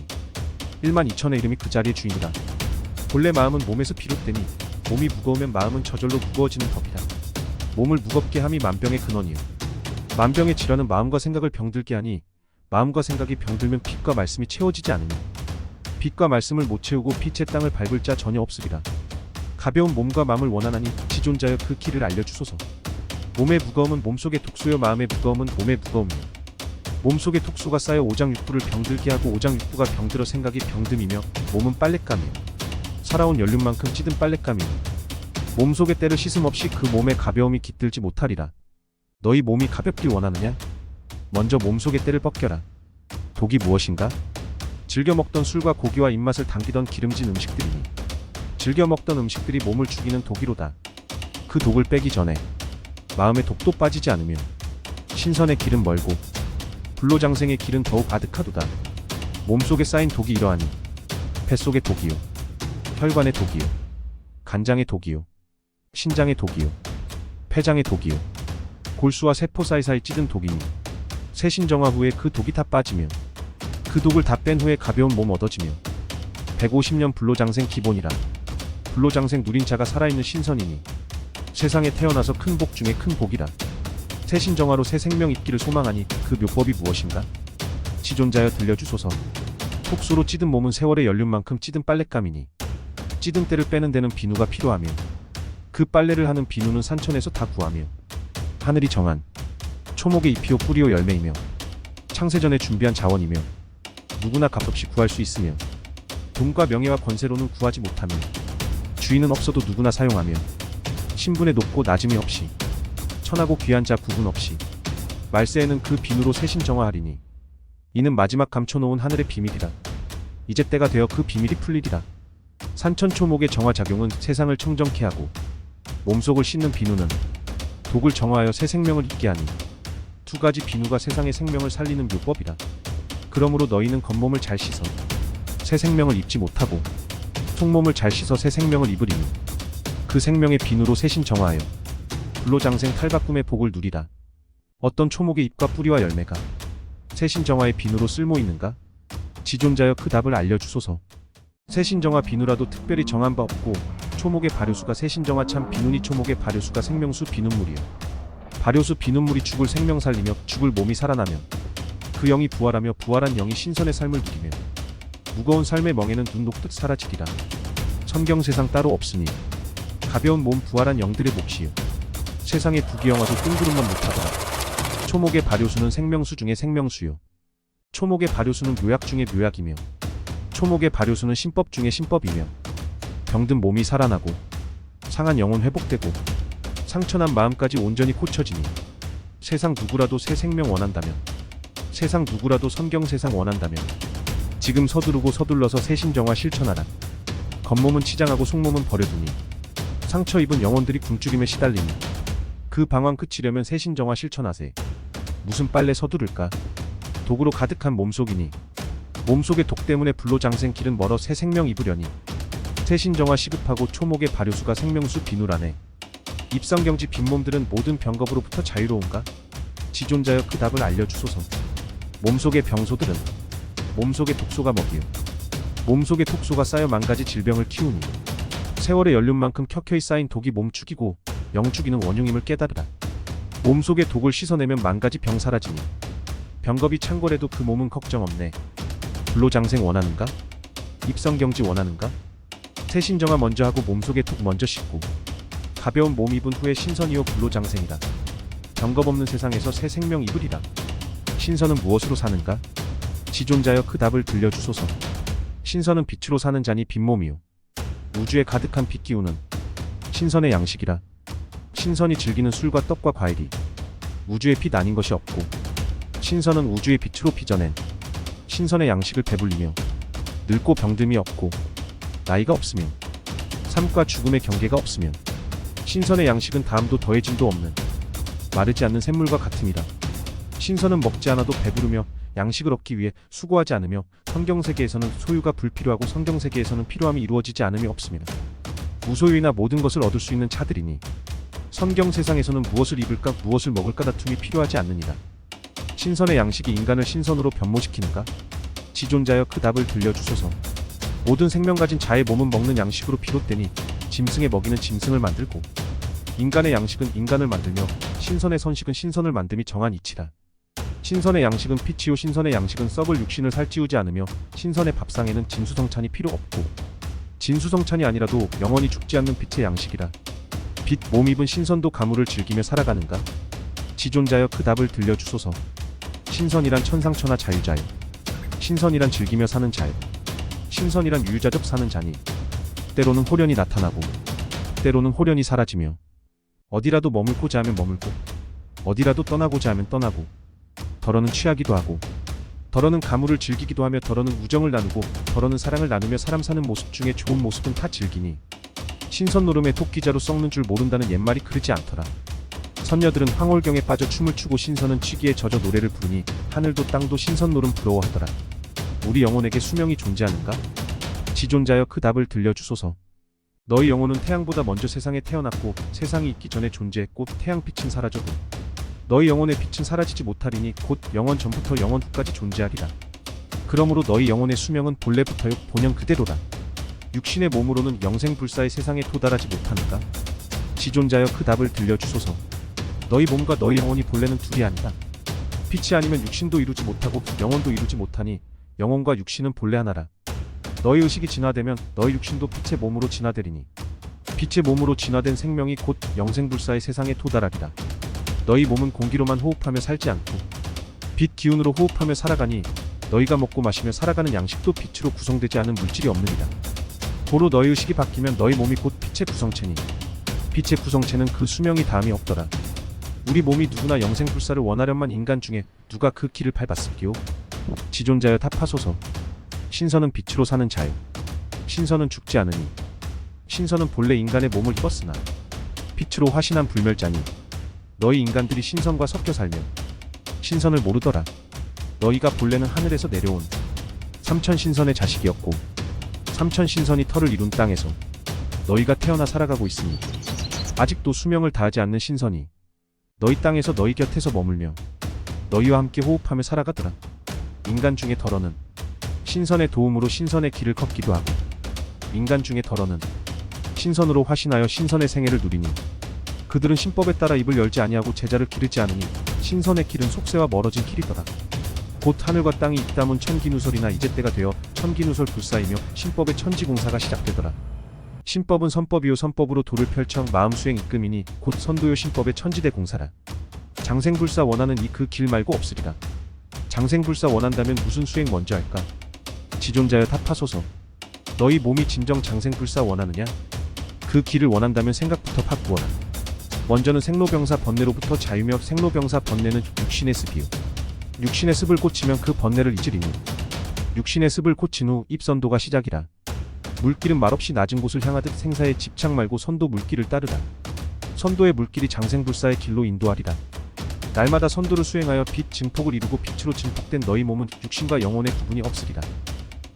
1만 2천의 이름이 그 자리의 주인이다. 본래 마음은 몸에서 비롯되니 몸이 무거우면 마음은 저절로 무거워지는 법이다. 몸을 무겁게 함이 만병의 근원이요 만병의 질환은 마음과 생각을 병들게 하니 마음과 생각이 병들면 빛과 말씀이 채워지지 않으니 빛과 말씀을 못 채우고 빛의 땅을 밟을 자 전혀 없으리라. 가벼운 몸과 마음을 원하나니 지존자여 그 길을 알려주소서. 몸의 무거움은 몸속의 독소요 마음의 무거움은 몸의 무거움이요 몸속의 독소가 쌓여 오장육부를 병들게 하고 오장육부가 병들어 생각이 병듦이며 몸은 빨랫감이요 살아온 연륜만큼 찌든 빨랫감이요 몸속의 때를 씻음 없이 그 몸의 가벼움이 깃들지 못하리라. 너희 몸이 가볍길 원하느냐? 먼저 몸속의 때를 벗겨라. 독이 무엇인가? 즐겨 먹던 술과 고기와 입맛을 당기던 기름진 음식들이니 즐겨 먹던 음식들이 몸을 죽이는 독이로다. 그 독을 빼기 전에 마음의 독도 빠지지 않으며 신선의 길은 멀고 불로장생의 길은 더욱 아득하도다. 몸속에 쌓인 독이 이러하니 뱃속의 독이요 혈관의 독이요 간장의 독이요 신장의 독이요 폐장의 독이요 골수와 세포 사이사이 찌든 독이니 새신정화 후에 그 독이 다 빠지며 그 독을 다 뺀 후에 가벼운 몸 얻어지며 150년 불로장생 기본이라. 불로장생 누린 자가 살아있는 신선이니 세상에 태어나서 큰 복 중에 큰 복이라. 새신정화로 새 생명 있기를 소망하니 그 묘법이 무엇인가? 지존자여 들려주소서. 폭소로 찌든 몸은 세월의 연륜만큼 찌든 빨랫감이니 찌든 때를 빼는 데는 비누가 필요하며 그 빨래를 하는 비누는 산천에서 다 구하며 하늘이 정한 초목의 잎이요 뿌리요 열매이며 창세전에 준비한 자원이며 누구나 값없이 구할 수 있으며 돈과 명예와 권세로는 구하지 못하며 주인은 없어도 누구나 사용하며 신분의 높고 낮음이 없이 천하고 귀한 자 구분 없이 말세에는 그 비누로 새신정화하리니 이는 마지막 감춰놓은 하늘의 비밀이라. 이제 때가 되어 그 비밀이 풀리리라. 산천초목의 정화작용은 세상을 청정케 하고 몸속을 씻는 비누는 독을 정화하여 새 생명을 있게 하니 두 가지 비누가 세상의 생명을 살리는 묘법이라. 그러므로 너희는 겉몸을 잘 씻어 새 생명을 입지 못하고 속몸을 잘 씻어 새 생명을 입으리니 그 생명의 비누로 새신 정화하여 불로장생 탈바꿈의 복을 누리라. 어떤 초목의 잎과 뿌리와 열매가 새신 정화의 비누로 쓸모 있는가? 지존자여 그 답을 알려주소서. 새신정화 비누라도 특별히 정한 바 없고 초목의 발효수가 새신정화 참 비누니 초목의 발효수가 생명수 비눗물이요 발효수 비눗물이 죽을 생명 살리며 죽을 몸이 살아나며 그 영이 부활하며 부활한 영이 신선의 삶을 누리며 무거운 삶의 멍에는 눈 녹듯 사라지리라. 천경 세상 따로 없으니 가벼운 몸 부활한 영들의 몫이요 세상에 부귀영화도 뜬구름만 못하더라. 초목의 발효수는 생명수 중에 생명수요. 초목의 발효수는 묘약 중에 묘약이며 초목의 발효수는 신법 중에 신법이며 병든 몸이 살아나고 상한 영혼 회복되고 상처난 마음까지 온전히 고쳐지니 세상 누구라도 새 생명 원한다면 세상 누구라도 선경 세상 원한다면 지금 서두르고 서둘러서 새 신정화 실천하라. 겉몸은 치장하고 속몸은 버려두니 상처 입은 영혼들이 굶주림에 시달리니 그 방황 그치려면 새 신정화 실천하세. 무슨 빨래 서두를까? 독으로 가득한 몸속이니 몸속의 독 때문에 불로장생 길은 멀어 새 생명 입으려니 새 신정화 시급하고 초목의 발효수가 생명수 비누라네. 입성경지 빈몸들은 모든 병겁으로부터 자유로운가? 지존자여 그 답을 알려주소서. 몸속의 병소들은 몸속의 독소가 먹이요 몸속의 독소가 쌓여 만가지 질병을 키우니 세월의 연륜만큼 켜켜이 쌓인 독이 몸 죽이고 영 죽이는 원흉임을 깨달으라. 몸속의 독을 씻어내면 만가지 병 사라지니 병겁이 창궐해도 그 몸은 걱정 없네. 불로장생 원하는가? 입성경지 원하는가? 새 신정화 먼저 하고 몸속의 독 먼저 씻고 가벼운 몸 입은 후에 신선이요 불로장생이라. 병겁 없는 세상에서 새 생명 입으리라. 신선은 무엇으로 사는가? 지존자여 그 답을 들려주소서. 신선은 빛으로 사는 자니 빈몸이요 우주에 가득한 빛 기운은 신선의 양식이라. 신선이 즐기는 술과 떡과 과일이 우주의 빛 아닌 것이 없고 신선은 우주의 빛으로 빚어낸 신선의 양식을 배불리며 늙고 병듦이 없고 나이가 없으면 삶과 죽음의 경계가 없으면 신선의 양식은 다음도 더해짐도 없는 마르지 않는 샘물과 같음이라. 신선은 먹지 않아도 배부르며 양식을 얻기 위해 수고하지 않으며 성경세계에서는 소유가 불필요하고 성경세계에서는 필요함이 이루어지지 않음이 없습니다. 무소유이나 모든 것을 얻을 수 있는 차들이니 성경세상에서는 무엇을 입을까 무엇을 먹을까 다툼이 필요하지 않느니라. 신선의 양식이 인간을 신선으로 변모시키는가? 지존자여 그 답을 들려주소서. 모든 생명 가진 자의 몸은 먹는 양식으로 비롯되니 짐승의 먹이는 짐승을 만들고 인간의 양식은 인간을 만들며 신선의 선식은 신선을 만듦이 정한 이치라. 신선의 양식은 피치요 신선의 양식은 썩을 육신을 살찌우지 않으며 신선의 밥상에는 진수성찬이 필요 없고 진수성찬이 아니라도 영원히 죽지 않는 빛의 양식이라. 빛 몸 입은 신선도 가물을 즐기며 살아가는가? 지존자여 그 답을 들려주소서. 신선이란 천상천하 자유자요 신선이란 즐기며 사는 자요 신선이란 유유자적 사는 자니 때로는 호련이 나타나고 때로는 호련이 사라지며 어디라도 머물고자 하면 머물고 어디라도 떠나고자 하면 떠나고 덜어는 취하기도 하고 덜어는 가물을 즐기기도 하며 덜어는 우정을 나누고 덜어는 사랑을 나누며 사람 사는 모습 중에 좋은 모습은 다 즐기니 신선 노름에 토끼자루 썩는 줄 모른다는 옛말이 그르지 않더라. 선녀들은 황홀경에 빠져 춤을 추고 신선은 취기에 젖어 노래를 부르니 하늘도 땅도 신선 노름 부러워하더라. 우리 영혼에게 수명이 존재하는가? 지존자여 그 답을 들려주소서. 너희 영혼은 태양보다 먼저 세상에 태어났고 세상이 있기 전에 존재했고 태양빛은 사라져도 너희 영혼의 빛은 사라지지 못하리니 곧 영원 전부터 영원 후까지 존재하리라. 그러므로 너희 영혼의 수명은 본래부터요 본영 그대로라. 육신의 몸으로는 영생불사의 세상에 도달하지 못하는가? 지존자여 그 답을 들려주소서. 너희 몸과 너희 영혼이 본래는 둘이 아니라 빛이 아니면 육신도 이루지 못하고 영혼도 이루지 못하니 영혼과 육신은 본래 하나라. 너희 의식이 진화되면 너희 육신도 빛의 몸으로 진화되리니 빛의 몸으로 진화된 생명이 곧 영생불사의 세상에 도달하리라. 너희 몸은 공기로만 호흡하며 살지 않고 빛 기운으로 호흡하며 살아가니 너희가 먹고 마시며 살아가는 양식도 빛으로 구성되지 않은 물질이 없느니라. 도로 너희 의식이 바뀌면 너희 몸이 곧 빛의 구성체니 빛의 구성체는 그 수명이 다함이 없더라. 우리 몸이 누구나 영생불사를 원하련만 인간 중에 누가 그 길을 밟았을기요? 지존자여 답하소서. 신선은 빛으로 사는 자요 신선은 죽지 않으니 신선은 본래 인간의 몸을 입었으나 빛으로 화신한 불멸자니 너희 인간들이 신선과 섞여 살면 신선을 모르더라. 너희가 본래는 하늘에서 내려온 삼천신선의 자식이었고 삼천신선이 털을 이룬 땅에서 너희가 태어나 살아가고 있으니 아직도 수명을 다하지 않는 신선이 너희 땅에서 너희 곁에서 머물며 너희와 함께 호흡하며 살아가더라. 인간 중에 덜어는 신선의 도움으로 신선의 길을 걷기도 하고 인간 중에 덜어는 신선으로 화신하여 신선의 생애를 누리니 그들은 신법에 따라 입을 열지 아니하고 제자를 기르지 않으니 신선의 길은 속세와 멀어진 길이더라. 곧 하늘과 땅이 입다문 천기누설이나 이제 때가 되어 천기누설 불사이며 신법의 천지공사가 시작되더라. 신법은 선법이요 선법으로 도를 펼쳐 마음수행 이끔이니 곧 선도요 신법의 천지대 공사라. 장생불사 원하는 이 그 길 말고 없으리라. 장생불사 원한다면 무슨 수행 먼저 할까? 지존자여 답하소서. 너희 몸이 진정 장생불사 원하느냐? 그 길을 원한다면 생각부터 바꾸어라. 먼저는 생로병사 번뇌로부터 자유며 생로병사 번뇌는 육신의 습이요. 육신의 습을 고치면 그 번뇌를 잊으리니 육신의 습을 고친 후 입선도가 시작이라. 물길은 말없이 낮은 곳을 향하듯 생사에 집착 말고 선도 물길을 따르라. 선도의 물길이 장생불사의 길로 인도하리라. 날마다 선도를 수행하여 빛 증폭을 이루고 빛으로 증폭된 너희 몸은 육신과 영혼의 구분이 없으리라.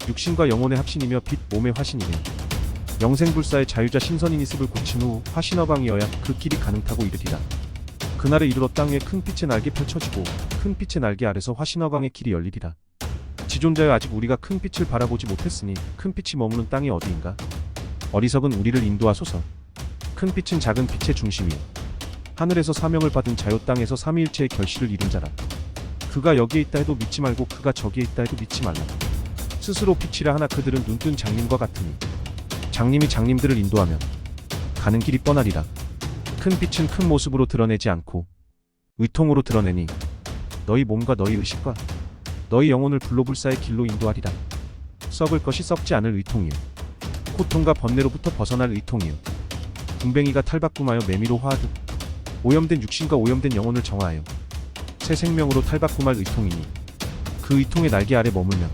육신과 영혼의 합신이며 빛 몸의 화신이며 영생불사의 자유자 신선인이 습을 고친 후 화신어방이어야 그 길이 가능타고 이르리라. 그날에 이르러 땅 위에 큰 빛의 날개 펼쳐지고 큰 빛의 날개 아래서 화신어방의 길이 열리리라. 지존자여 아직 우리가 큰 빛을 바라보지 못했으니 큰 빛이 머무는 땅이 어디인가? 어리석은 우리를 인도하소서. 큰 빛은 작은 빛의 중심이요 하늘에서 사명을 받은 자요 땅에서 삼위일체의 결실을 이룬 자라. 그가 여기에 있다 해도 믿지 말고 그가 저기에 있다 해도 믿지 말라. 스스로 빛이라 하나 그들은 눈뜬 장님과 같으니 장님이 장님들을 인도하면 가는 길이 뻔하리라. 큰 빛은 큰 모습으로 드러내지 않고 의통으로 드러내니 너희 몸과 너희 의식과 너희 영혼을 불로불사의 길로 인도하리라. 썩을 것이 썩지 않을 의통이요 고통과 번뇌로부터 벗어날 의통이요 궁뱅이가 탈바꿈하여 매미로 화하듯 오염된 육신과 오염된 영혼을 정화하여 새 생명으로 탈바꿈할 의통이니 그 의통의 날개 아래 머물면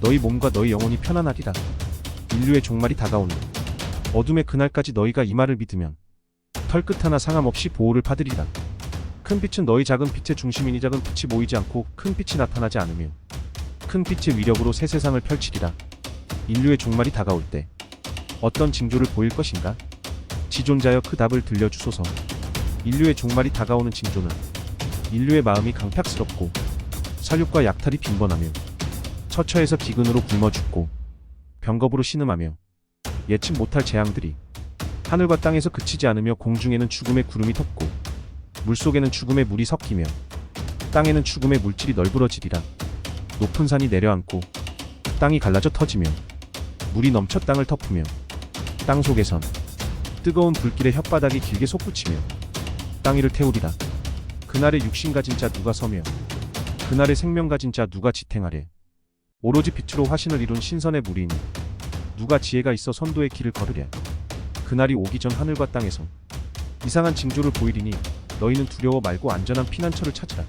너희 몸과 너희 영혼이 편안하리라. 인류의 종말이 다가오는 어둠의 그날까지 너희가 이 말을 믿으면 털끝 하나 상함없이 보호를 받으리라. 큰 빛은 너희 작은 빛의 중심이니 작은 빛이 모이지 않고 큰 빛이 나타나지 않으며 큰 빛의 위력으로 새 세상을 펼치리라. 인류의 종말이 다가올 때 어떤 징조를 보일 것인가? 지존자여 그 답을 들려주소서. 인류의 종말이 다가오는 징조는 인류의 마음이 강팍스럽고 살육과 약탈이 빈번하며 처처에서 기근으로 굶어 죽고 병겁으로 신음하며 예측 못할 재앙들이 하늘과 땅에서 그치지 않으며 공중에는 죽음의 구름이 덮고 물속에는 죽음의 물이 섞이며 땅에는 죽음의 물질이 널브러지리라. 높은 산이 내려앉고 땅이 갈라져 터지며 물이 넘쳐 땅을 덮으며 땅 속에선 뜨거운 불길의 혓바닥이 길게 솟구치며 땅 위를 태우리라. 그날의 육신 가진 자 누가 서며 그날의 생명 가진 자 누가 지탱하래. 오로지 빛으로 화신을 이룬 신선의 무리이니 누가 지혜가 있어 선도의 길을 걸으랴. 그날이 오기 전 하늘과 땅에서 이상한 징조를 보이리니 너희는 두려워 말고 안전한 피난처를 찾으라.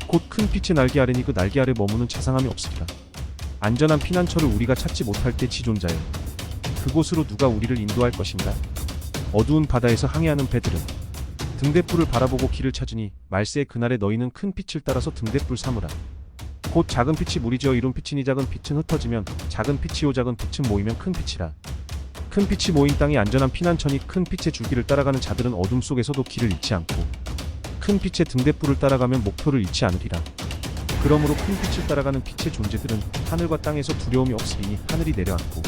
곧 큰 빛의 날개 아래니 그 날개 아래 머무는 자상함이 없으리라. 안전한 피난처를 우리가 찾지 못할 때 지존자여 그곳으로 누가 우리를 인도할 것인가? 어두운 바다에서 항해하는 배들은 등대불을 바라보고 길을 찾으니 말세의 그날에 너희는 큰 빛을 따라서 등대불 삼으라. 곧 작은 빛이 무리지어 이룬 빛이니 작은 빛은 흩어지면 작은 빛이요 작은 빛은 모이면 큰 빛이라. 큰 빛이 모인 땅이 안전한 피난처니 큰 빛의 줄기를 따라가는 자들은 어둠 속에서도 길을 잃지 않고 큰 빛의 등대불을 따라가면 목표를 잃지 않으리라. 그러므로 큰 빛을 따라가는 빛의 존재들은 하늘과 땅에서 두려움이 없으리니 하늘이 내려앉고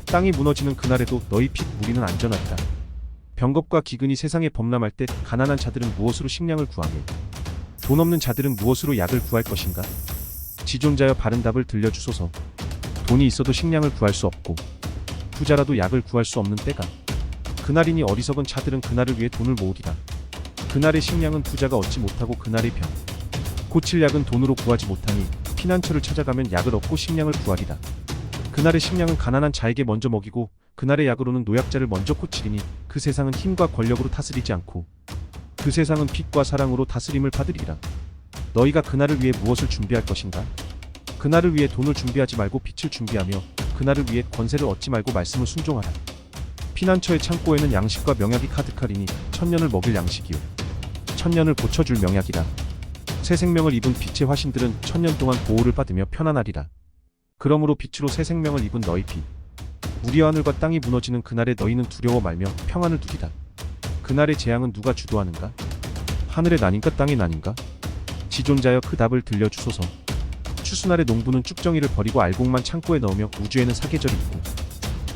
땅이 무너지는 그날에도 너희 빛 무리는 안전하리라. 병겁과 기근이 세상에 범람할 때 가난한 자들은 무엇으로 식량을 구하며 돈 없는 자들은 무엇으로 약을 구할 것인가? 지존자여 바른 답을 들려주소서. 돈이 있어도 식량을 구할 수 없고 부자라도 약을 구할 수 없는 때가 그날이니 어리석은 자들은 그날을 위해 돈을 모으리라. 그날의 식량은 부자가 얻지 못하고 그날의 병 고칠 약은 돈으로 구하지 못하니 피난처를 찾아가면 약을 얻고 식량을 구하리라. 그날의 식량은 가난한 자에게 먼저 먹이고 그날의 약으로는 노약자를 먼저 고치리니 그 세상은 힘과 권력으로 다스리지 않고 그 세상은 빛과 사랑으로 다스림을 받으리라. 너희가 그날을 위해 무엇을 준비할 것인가? 그날을 위해 돈을 준비하지 말고 빛을 준비하며 그날을 위해 권세를 얻지 말고 말씀을 순종하라. 피난처의 창고에는 양식과 명약이 가득하리니 천년을 먹일 양식이요 천년을 고쳐줄 명약이라. 새 생명을 입은 빛의 화신들은 천년 동안 보호를 받으며 편안하리라. 그러므로 빛으로 새 생명을 입은 너희 빛 무리와 하늘과 땅이 무너지는 그날에 너희는 두려워 말며 평안을 누리라. 그날의 재앙은 누가 주도하는가? 하늘의 난인가 땅의 난인가? 지존자여 그 답을 들려주소서. 추수날의 농부는 쭉정이를 버리고 알곡만 창고에 넣으며 우주에는 사계절이 있고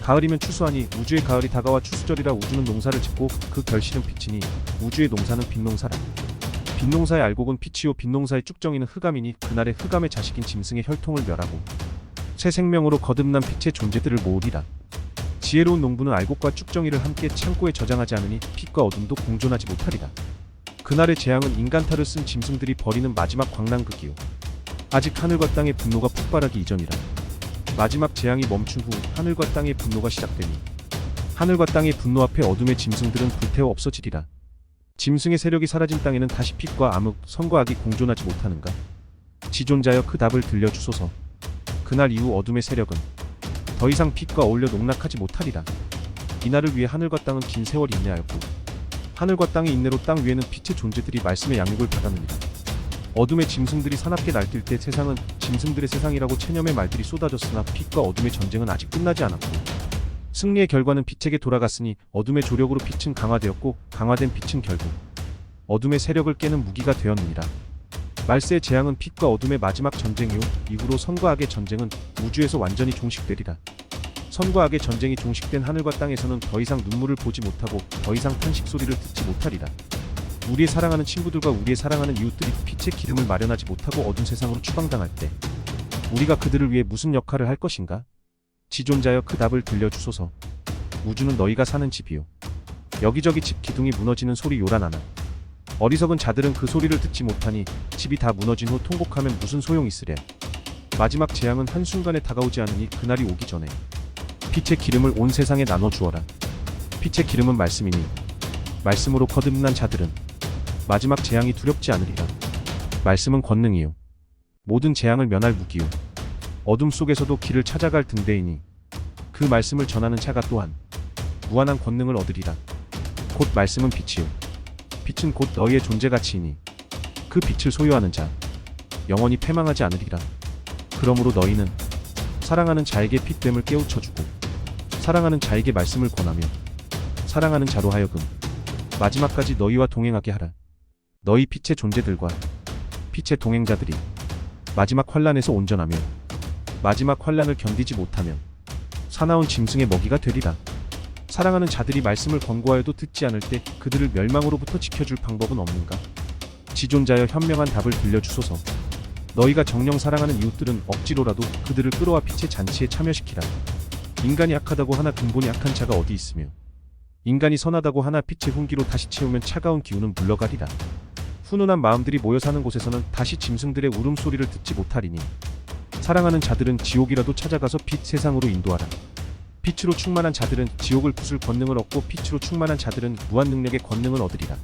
가을이면 추수하니 우주의 가을이 다가와 추수절이라 우주는 농사를 짓고 그 결실은 빛이니 우주의 농사는 빛농사라. 빛농사의 알곡은 빛이요 빛농사의 쭉정이는 흑암이니 그날의 흑암의 자식인 짐승의 혈통을 멸하고 새 생명으로 거듭난 빛의 존재들을 모으리라. 지혜로운 농부는 알곡과 쭉정이를 함께 창고에 저장하지 않으니 빛과 어둠도 공존하지 못하리라. 그날의 재앙은 인간탈을 쓴 짐승들이 벌이는 마지막 광란극이요. 아직 하늘과 땅의 분노가 폭발하기 이전이라. 마지막 재앙이 멈춘 후 하늘과 땅의 분노가 시작되니 하늘과 땅의 분노 앞에 어둠의 짐승들은 불태워 없어지리라. 짐승의 세력이 사라진 땅에는 다시 빛과 암흑, 선과 악이 공존하지 못하는가? 지존자여 그 답을 들려주소서. 그날 이후 어둠의 세력은 더 이상 빛과 어울려 농락하지 못하리라. 이날을 위해 하늘과 땅은 긴 세월 인내하였고 하늘과 땅의 인내로 땅 위에는 빛의 존재들이 말씀의 양육을 받았느니라. 어둠의 짐승들이 사납게 날뛸 때 세상은 짐승들의 세상이라고 체념의 말들이 쏟아졌으나 빛과 어둠의 전쟁은 아직 끝나지 않았고 승리의 결과는 빛에게 돌아갔으니 어둠의 조력으로 빛은 강화되었고 강화된 빛은 결국 어둠의 세력을 깨는 무기가 되었느니라. 말세의 재앙은 빛과 어둠의 마지막 전쟁이요 이후로 선과 악의 전쟁은 우주에서 완전히 종식되리라. 선과 악의 전쟁이 종식된 하늘과 땅에서는 더 이상 눈물을 보지 못하고 더 이상 탄식 소리를 듣지 못하리라. 우리의 사랑하는 친구들과 우리의 사랑하는 이웃들이 빛의 기름을 마련하지 못하고 어두운 세상으로 추방당할 때 우리가 그들을 위해 무슨 역할을 할 것인가? 지존자여 그 답을 들려주소서. 우주는 너희가 사는 집이요. 여기저기 집 기둥이 무너지는 소리 요란하나. 어리석은 자들은 그 소리를 듣지 못하니 집이 다 무너진 후 통곡하면 무슨 소용 있으랴. 마지막 재앙은 한순간에 다가오지 않으니 그날이 오기 전에 빛의 기름을 온 세상에 나눠주어라. 빛의 기름은 말씀이니 말씀으로 거듭난 자들은 마지막 재앙이 두렵지 않으리라. 말씀은 권능이요 모든 재앙을 면할 무기요 어둠 속에서도 길을 찾아갈 등대이니 그 말씀을 전하는 자가 또한 무한한 권능을 얻으리라. 곧 말씀은 빛이요 빛은 곧 너희의 존재 가치이니 그 빛을 소유하는 자 영원히 패망하지 않으리라. 그러므로 너희는 사랑하는 자에게 빛됨을 깨우쳐주고 사랑하는 자에게 말씀을 권하며 사랑하는 자로 하여금 마지막까지 너희와 동행하게 하라. 너희 빛의 존재들과 빛의 동행자들이 마지막 환란에서 온전하며 마지막 환란을 견디지 못하면 사나운 짐승의 먹이가 되리라. 사랑하는 자들이 말씀을 권고하여도 듣지 않을 때 그들을 멸망으로부터 지켜줄 방법은 없는가? 지존자여 현명한 답을 들려주소서. 너희가 정녕 사랑하는 이웃들은 억지로라도 그들을 끌어와 빛의 잔치에 참여시키라. 인간이 악하다고 하나 근본이 악한 자가 어디 있으며 인간이 선하다고 하나 빛의 훈기로 다시 채우면 차가운 기운은 물러가리라. 훈훈한 마음들이 모여 사는 곳에서는 다시 짐승들의 울음소리를 듣지 못하리니 사랑하는 자들은 지옥이라도 찾아가서 빛 세상으로 인도하라. 빛으로 충만한 자들은 지옥을 부술 권능을 얻고 빛으로 충만한 자들은 무한 능력의 권능을 얻으리라.